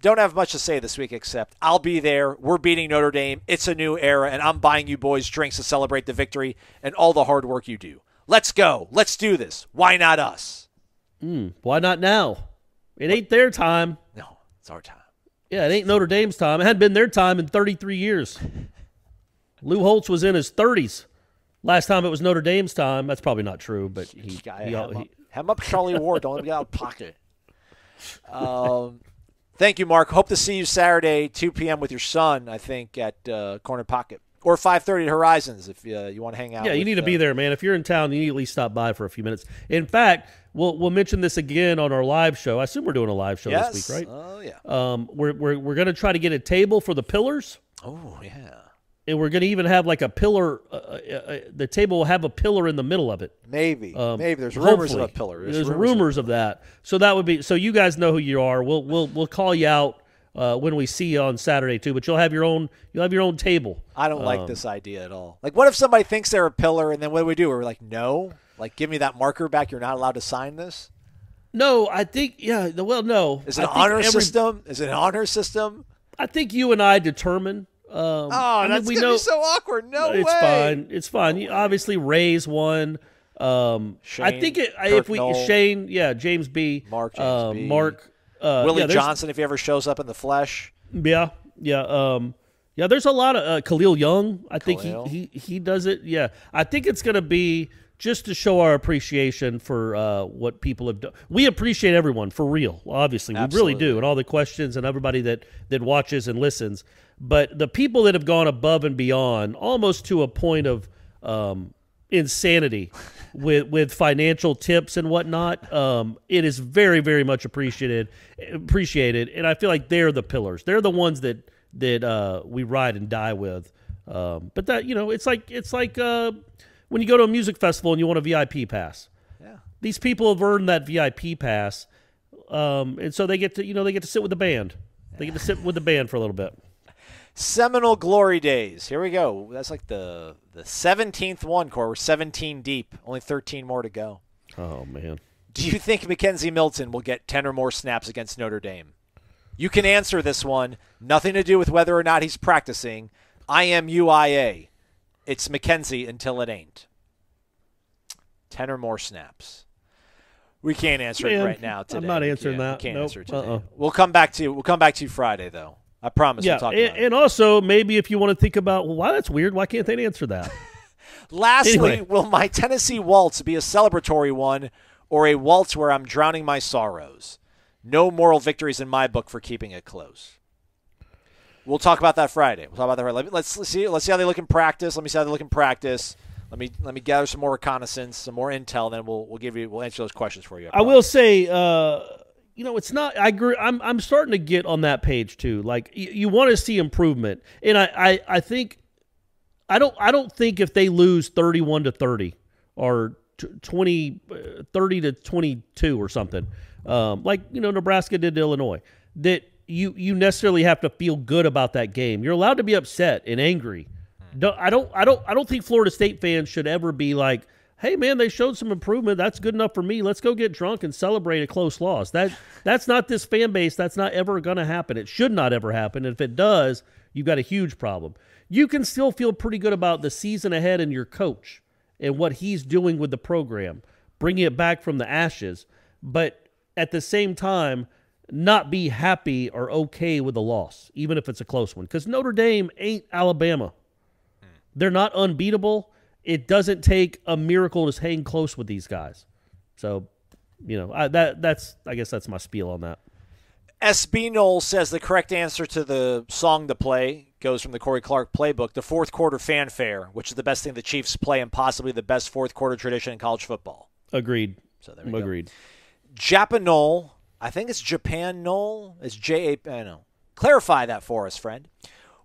Don't have much to say this week except I'll be there. We're beating Notre Dame. It's a new era, and I'm buying you boys drinks to celebrate the victory and all the hard work you do. Let's go. Let's do this. Why not us? Why not now? It ain't their time. No, it's our time. Yeah, it ain't Notre Dame's time. It hadn't been their time in 33 years. Lou Holtz was in his 30s. Last time it was Notre Dame's time. That's probably not true, but hem up Charlie Ward. Don't let me get out of pocket. Thank you, Mark. Hope to see you Saturday, 2 p.m. with your son, I think, at Corner Pocket. Or 5:30 at Horizons if you want to hang out. Yeah, you need to be there, man. If you're in town, you need to at least stop by for a few minutes. In fact, we'll mention this again on our live show. I assume we're doing a live show this week, right? Oh, yeah. We're going to try to get a table for the pillars. Oh, yeah. And we're going to even have like a pillar. The table will have a pillar in the middle of it. Maybe there's rumors of a pillar. There's rumors of that. So that would be. So you guys know who you are. We'll call you out when we see you on Saturday too. But you'll have your own table. I don't like this idea at all. Like, what if somebody thinks they're a pillar, and then what do? We're like, no. Like, give me that marker back. You're not allowed to sign this. No, I think Well, no. Is it an honor system? Is it an honor system? I think you and I determine. That's going to be so awkward. No way. It's fine. It's fine. You obviously Ray's one. Shane, I think Shane, James B. Mark, James B. Mark. Willie Johnson, if he ever shows up in the flesh. Yeah. There's a lot of Khalil Young. I think he does it. Yeah. I think it's going to be just to show our appreciation for what people have done. We appreciate everyone, for real, obviously. Absolutely. We really do, and all the questions and everybody that watches and listens. But the people that have gone above and beyond, almost to a point of insanity with financial tips and whatnot, it is very, very much appreciated. And I feel like they're the pillars. They're the ones that we ride and die with. But that, it's like when you go to a music festival and you want a VIP pass. Yeah. These people have earned that VIP pass, and so they get to sit with the band. They get to sit with the band for a little bit. Seminole Glory Days. Here we go. That's like the 17th one, Core. We're 17 deep. Only 13 more to go. Oh, man. Do you think Mackenzie Milton will get 10 or more snaps against Notre Dame? You can answer this one. Nothing to do with whether or not he's practicing. IMUIA. It's Mackenzie until it ain't. 10 or more snaps. We can't answer it right now today. I'm not answering that. We can't answer it today. We'll come back to you Friday, though. I promise. Yeah, we'll talk about it. And also maybe if you want to think about, well, why that's weird. Why can't they answer that? Lastly, will my Tennessee waltz be a celebratory one or a waltz where I'm drowning my sorrows? No moral victories in my book for keeping it close. We'll talk about that Friday. Let's see how they look in practice. Let me see how they look in practice. Let me gather some more reconnaissance, some more intel, then we'll answer those questions for you. I will say, it's not. I agree. I'm starting to get on that page too. Like you want to see improvement, and I think I don't think if they lose 31-30 or 30-22 or something, like Nebraska did to Illinois, that you necessarily have to feel good about that game. You're allowed to be upset and angry. I don't think Florida State fans should ever be like, hey man, they showed some improvement. That's good enough for me. Let's go get drunk and celebrate a close loss. That's not this fan base. That's not ever going to happen. It should not ever happen. And if it does, you've got a huge problem. You can still feel pretty good about the season ahead and your coach and what he's doing with the program, bringing it back from the ashes. But at the same time, not be happy or okay with the loss, even if it's a close one. Because Notre Dame ain't Alabama. They're not unbeatable. It doesn't take a miracle to hang close with these guys. So, I guess that's my spiel on that. SB Noles says the correct answer to the song to play goes from the Corey Clark playbook, the fourth quarter fanfare, which is the best thing the Chiefs play and possibly the best fourth quarter tradition in college football. Agreed. So there we go. Agreed. Japanole, I think it's Japan Nole. It's J-A, I know. Clarify that for us, friend.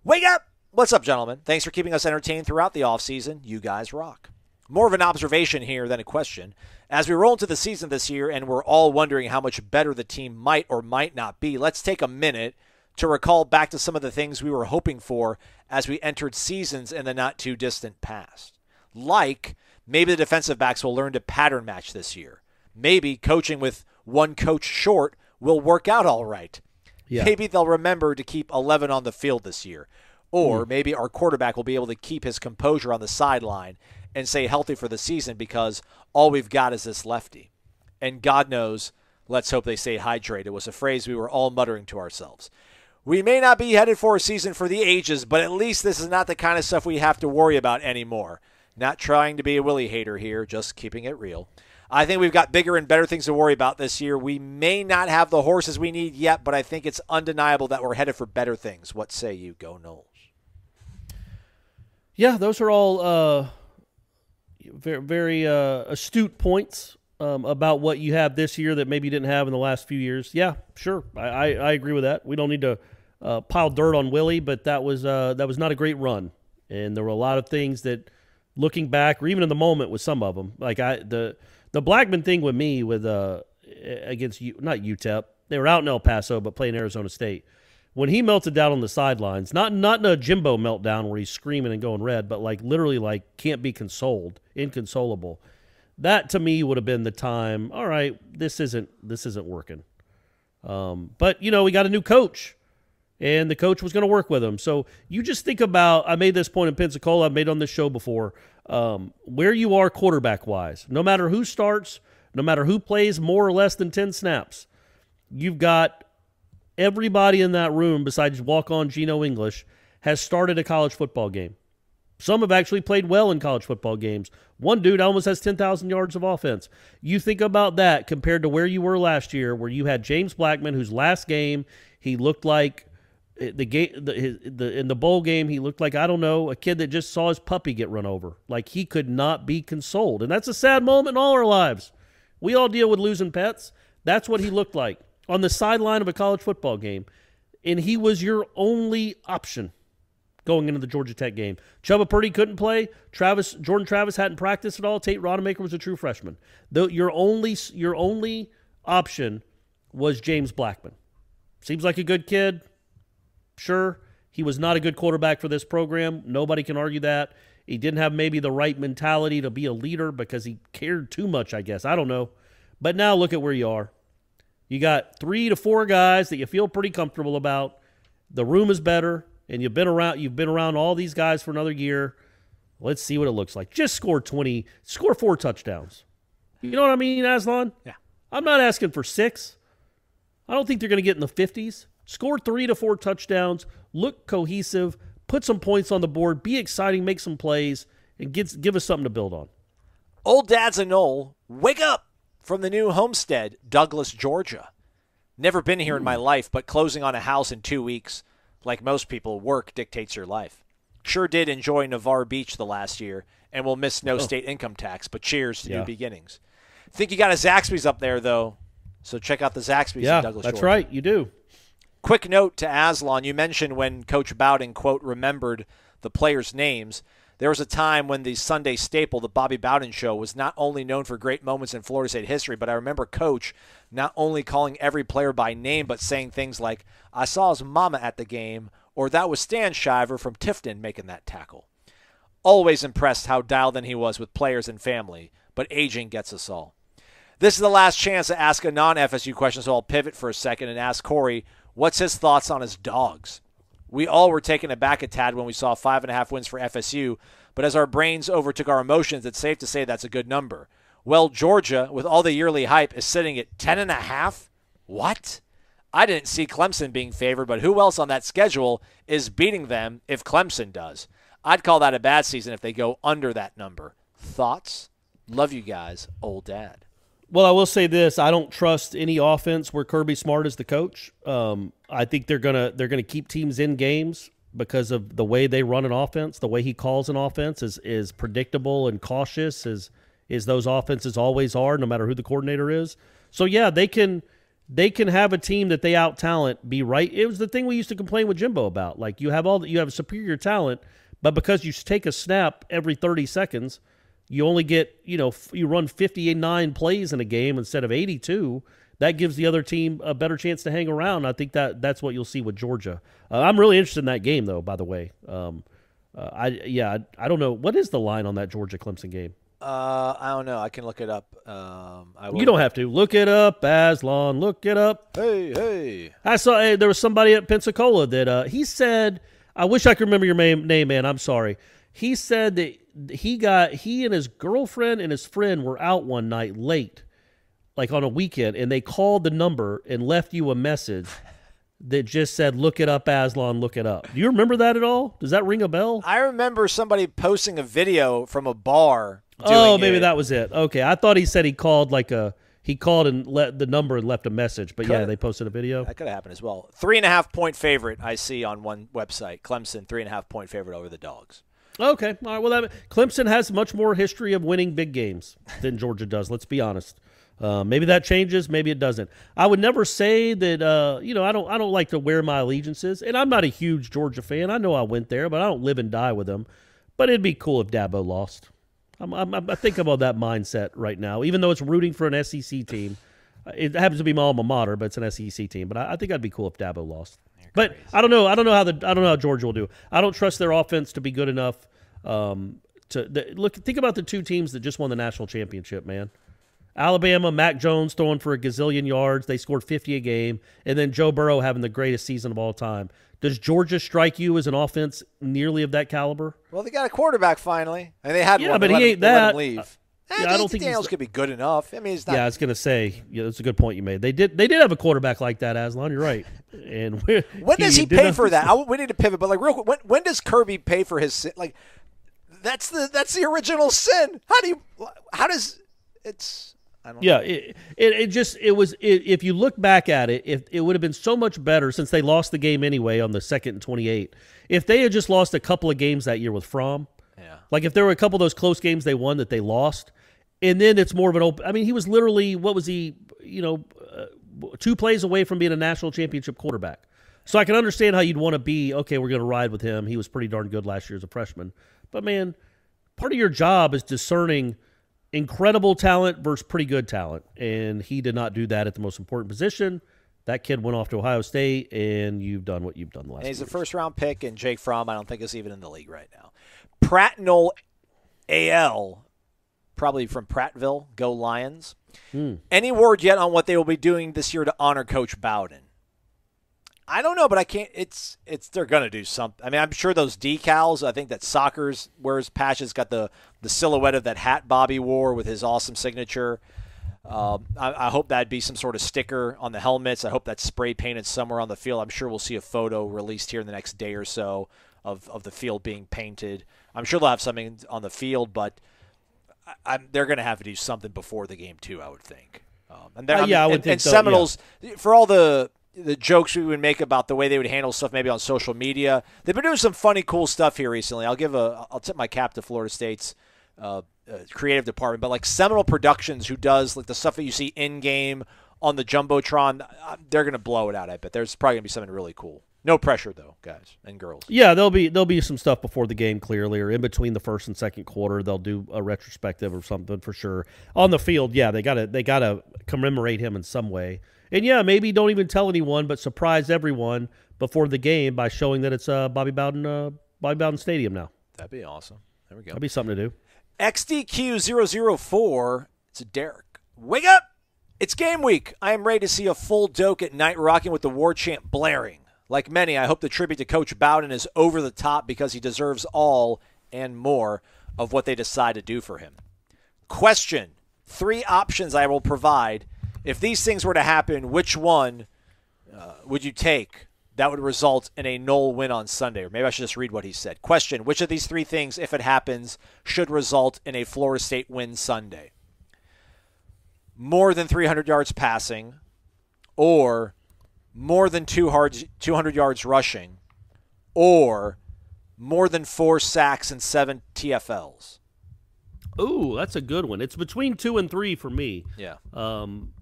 Wake up! What's up, gentlemen? Thanks for keeping us entertained throughout the offseason. You guys rock. More of an observation here than a question. As we roll into the season this year and we're all wondering how much better the team might or might not be, let's take a minute to recall back to some of the things we were hoping for as we entered seasons in the not-too-distant past. Like, maybe the defensive backs will learn to pattern match this year. Maybe coaching with one coach short will work out all right. Yeah. Maybe they'll remember to keep 11 on the field this year. Or maybe our quarterback will be able to keep his composure on the sideline and stay healthy for the season because all we've got is this lefty. And God knows, let's hope they stay hydrated was a phrase we were all muttering to ourselves. We may not be headed for a season for the ages, but at least this is not the kind of stuff we have to worry about anymore. Not trying to be a Willie hater here, just keeping it real. I think we've got bigger and better things to worry about this year. We may not have the horses we need yet, but I think it's undeniable that we're headed for better things. What say you? Go Noles. Yeah, those are all very, very astute points about what you have this year that maybe you didn't have in the last few years. Yeah, sure. I agree with that. We don't need to pile dirt on Willie, but that was not a great run. And there were a lot of things that, looking back, or even in the moment with some of them, like the Blackman thing with me with against not UTEP, they were out in El Paso but playing Arizona State. When he melted down on the sidelines, not in a Jimbo meltdown where he's screaming and going red, but like literally like can't be consoled, inconsolable. That to me would have been the time. All right, this isn't working. But you know, we got a new coach, and the coach was going to work with him. So you just think about. I made this point in Pensacola. I've made on this show before. Where you are quarterback wise, no matter who starts, no matter who plays more or less than 10 snaps, you've got everybody in that room besides walk-on Geno English has started a college football game. Some have actually played well in college football games. One dude almost has 10,000 yards of offense. You think about that compared to where you were last year, where you had James Blackman, whose last game he looked like in the bowl game, he looked like, I don't know, a kid that just saw his puppy get run over. Like he could not be consoled. And that's a sad moment in all our lives. We all deal with losing pets. That's what he looked like on the sideline of a college football game. And he was your only option going into the Georgia Tech game. Chubba Purdy couldn't play. Jordan Travis hadn't practiced at all. Tate Rodemaker was a true freshman. Your only option was James Blackman. Seems like a good kid. Sure, he was not a good quarterback for this program. Nobody can argue that. He didn't have maybe the right mentality to be a leader because he cared too much, I guess. I don't know. But now look at where you are. You got 3 to 4 guys that you feel pretty comfortable about. The room is better, and you've been around all these guys for another year. Let's see what it looks like. Just score 4 touchdowns. You know what I mean, Aslan? Yeah. I'm not asking for 6. I don't think they're going to get in the 50s. Score 3 to 4 touchdowns, look cohesive, put some points on the board, be exciting, make some plays, and give us something to build on. Old Dad's a Nole. Wake up from the new homestead, Douglas, Georgia. Never been here in my life, but closing on a house in 2 weeks, like most people, work dictates your life. Sure did enjoy Navarre Beach the last year, and will miss no state income tax, but cheers to new beginnings. Think you got a Zaxby's up there, though, so check out the Zaxby's in Douglas, Georgia. That's right, you do. Quick note to Aslan, you mentioned when Coach Bowden, quote, remembered the players' names. There was a time when the Sunday staple, the Bobby Bowden Show, was not only known for great moments in Florida State history, but I remember Coach not only calling every player by name, but saying things like, I saw his mama at the game, or that was Stan Shiver from Tifton making that tackle. Always impressed how dialed in he was with players and family, but aging gets us all. This is the last chance to ask a non-FSU question, so I'll pivot for a second and ask Corey, what's his thoughts on his dogs? We all were taken aback a tad when we saw 5.5 wins for FSU, but as our brains overtook our emotions, it's safe to say that's a good number. Well, Georgia, with all the yearly hype, is sitting at 10.5? What? I didn't see Clemson being favored, but who else on that schedule is beating them if Clemson does? I'd call that a bad season if they go under that number. Thoughts? Love you guys, Old Dad. Well, I will say this: I don't trust any offense where Kirby Smart is the coach. I think they're gonna keep teams in games because of the way they run an offense. The way he calls an offense is predictable and cautious, as those offenses always are, no matter who the coordinator is. So yeah, they can have a team that they out talent be right. It was the thing we used to complain with Jimbo about. Like you have superior talent, but because you take a snap every 30 seconds. you only get, you run 59 plays in a game instead of 82. That gives the other team a better chance to hang around. I think that's what you'll see with Georgia. I'm really interested in that game, though, by the way. I don't know. What is the line on that Georgia-Clemson game? I don't know. I can look it up. You don't have to. Look it up, Aslan. Look it up. Hey. I saw there was somebody at Pensacola that he said, I wish I could remember your name, man. I'm sorry. He said that he and his girlfriend and his friend were out one night late, like on a weekend, and they called the number and left you a message that just said, look it up, Aslan, look it up. Do you remember that at all? Does that ring a bell? I remember somebody posting a video from a bar. Maybe that was it. Okay, I thought he said he called and let the number and left a message, but yeah, they posted a video. That could have happened as well. 3.5-point favorite I see on one website. Clemson, 3.5-point favorite over the Dogs. Okay, all right. Well, Clemson has much more history of winning big games than Georgia does. Let's be honest. Maybe that changes. Maybe it doesn't. I would never say that. I don't like to wear my allegiances, and I'm not a huge Georgia fan. I know I went there, but I don't live and die with them. But it'd be cool if Dabo lost. I think I'm on that mindset right now. Even though it's rooting for an SEC team, it happens to be my alma mater, but it's an SEC team. But I think it'd be cool if Dabo lost. But I don't know. I don't know how Georgia will do. I don't trust their offense to be good enough. Think about the two teams that just won the national championship, man. Alabama, Mac Jones throwing for a gazillion yards. They scored 50 a game. And then Joe Burrow having the greatest season of all time. Does Georgia strike you as an offense nearly of that caliber? Well, they got a quarterback finally. And they had one. But he ain't let that. Him leave. I don't think Daniels could be good enough. I mean, it's not. Yeah, I was going to say, that's a good point you made. They did have a quarterback like that, Aslan. You're right. And when does he pay for that? We need to pivot, but real quick, when does Kirby pay for his sin? That's the original sin. If you look back at it, it would have been so much better since they lost the game anyway on the 2nd and 28. If they had just lost a couple of games that year with Fromm, like if there were a couple of those close games they won that they lost, and then it's more of an open. I mean, he was literally 2 plays away from being a national championship quarterback. So I can understand how you'd want to be, okay, we're going to ride with him. He was pretty darn good last year as a freshman. But, man, part of your job is discerning incredible talent versus pretty good talent, and he did not do that at the most important position. That kid went off to Ohio State, and you've done what you've done the last. And he's a first-round pick, and Jake Fromm I don't think is even in the league right now. Prattnell AL, probably from Prattville, go Lions. Any word yet on what they will be doing this year to honor Coach Bowden? I don't know, but I can't. It's they're gonna do something. I mean, I'm sure those decals. I think that Soccer's wears patches. Got the silhouette of that hat Bobby wore with his awesome signature. I hope that'd be some sort of sticker on the helmets. I hope that's spray painted somewhere on the field. I'm sure we'll see a photo released here in the next day or so of the field being painted. I'm sure they'll have something on the field, but they're going to have to do something before the game too, I would think. I would think and so, Seminoles, for all the jokes we would make about the way they would handle stuff maybe on social media, they've been doing some funny, cool stuff here recently. I'll tip my cap to Florida State's creative department, but like Seminole Productions, who does like the stuff that you see in game on the Jumbotron, they're going to blow it out. I bet there's probably going to be something really cool. No pressure though, guys and girls. Yeah, there'll be some stuff before the game, clearly, or in between the first and second quarter. They'll do a retrospective or something for sure. On the field, yeah, they gotta commemorate him in some way. And yeah, maybe don't even tell anyone, but surprise everyone before the game by showing that it's Bobby Bowden Stadium now. That'd be awesome. There we go. That'd be something to do. XDQ004. It's a Derek. Wake up! It's game week. I am ready to see a full doke at night, rocking with the Warchant blaring. Like many, I hope the tribute to Coach Bowden is over the top because he deserves all and more of what they decide to do for him. Question. 3 options I will provide. If these things were to happen, which one would you take that would result in a Nole win on Sunday? Or maybe I should just read what he said. Question. Which of these 3 things, if it happens, should result in a Florida State win Sunday? More than 300 yards passing, or more than 200 yards rushing, or more than 4 sacks and 7 TFLs. Ooh, that's a good one. It's between 2 and 3 for me. Yeah. Throwing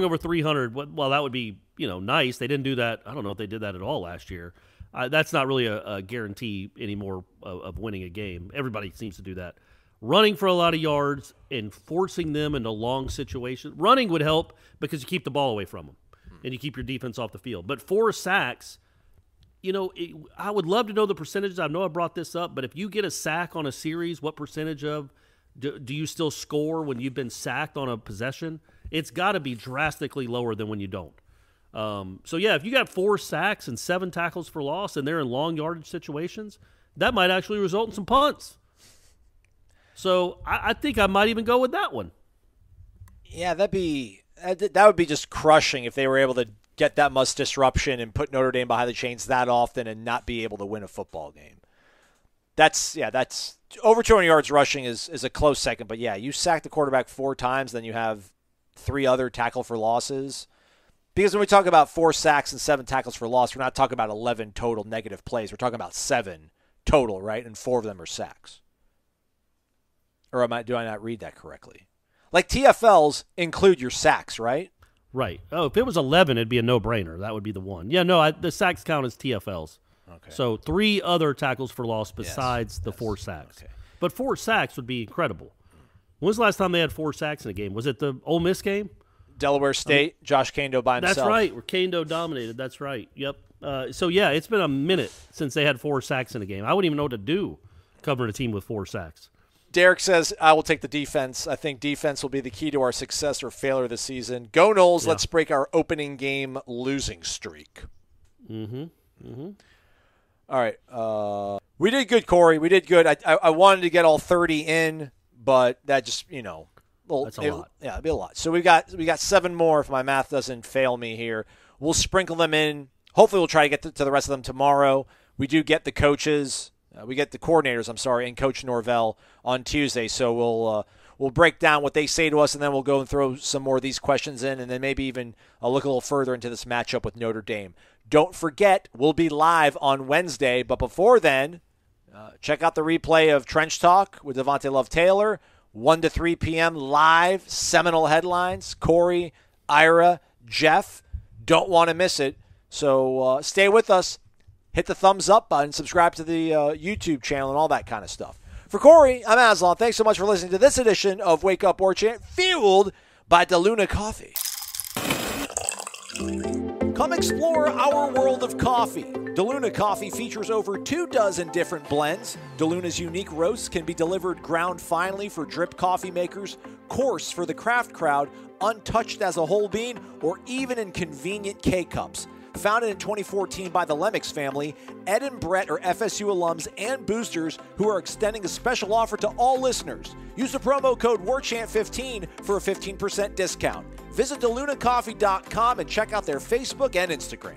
over 300, well, that would be nice. They didn't do that. I don't know if they did that at all last year. That's not really a guarantee anymore of winning a game. Everybody seems to do that. running for a lot of yards and forcing them into long situations. Running would help because you keep the ball away from them and you keep your defense off the field. But 4 sacks, I would love to know the percentages. I know I brought this up, but if you get a sack on a series, what percentage of do you still score when you've been sacked on a possession? It's got to be drastically lower than when you don't. If you got 4 sacks and 7 tackles for loss and they're in long yardage situations, that might actually result in some punts. So I think I might even go with that one. Yeah, that would be just crushing if they were able to get that much disruption and put Notre Dame behind the chains that often and not be able to win a football game. That's over 200 yards rushing is a close second. But, you sack the quarterback 4 times, then you have 3 other tackle for losses. Because when we talk about 4 sacks and 7 tackles for loss, we're not talking about 11 total negative plays. We're talking about 7 total, right? And 4 of them are sacks. Or do I not read that correctly? Like TFLs include your sacks, right? Right. Oh, if it was 11, it'd be a no-brainer. That would be the one. Yeah, no, the sacks count as TFLs. Okay. So 3 other tackles for loss besides the 4 sacks. Okay. But 4 sacks would be incredible. When was the last time they had 4 sacks in a game? Was it the Ole Miss game? Delaware State, Josh Kando by himself. That's right, where Kando dominated. That's right. Yep. It's been a minute since they had 4 sacks in a game. I wouldn't even know what to do covering a team with 4 sacks. Derek says, I will take the defense. I think defense will be the key to our success or failure this season. Go Noles. Yeah. Let's break our opening game losing streak. All right. We did good, Corey. We did good. I wanted to get all 30 in, but that just, that's a lot. Yeah, it'd be a lot. So we got 7 more if my math doesn't fail me here. We'll sprinkle them in. Hopefully we'll try to get to the rest of them tomorrow. We do get the coaches. We get the coordinators, and Coach Norvell on Tuesday. So we'll break down what they say to us, and then we'll go and throw some more of these questions in, and then maybe even look a little further into this matchup with Notre Dame. Don't forget, we'll be live on Wednesday. But before then, check out the replay of Trench Talk with Devontae Love-Taylor, 1 to 3 p.m. live, Seminole headlines. Corey, Ira, Jeff. Don't want to miss it. So stay with us. Hit the thumbs up button, subscribe to the YouTube channel, and all that kind of stuff. For Corey, I'm Aslan. Thanks so much for listening to this edition of Wake Up Warchant, fueled by DeLuna Coffee. Come explore our world of coffee. DeLuna Coffee features over 24 different blends. DeLuna's unique roasts can be delivered ground finely for drip coffee makers, coarse for the craft crowd, untouched as a whole bean, or even in convenient K-Cups. Founded in 2014 by the Lemmix family, Ed and Brett are FSU alums and boosters who are extending a special offer to all listeners. Use the promo code WARCHANT15 for a 15% discount. Visit DeLunaCoffee.com and check out their Facebook and Instagram.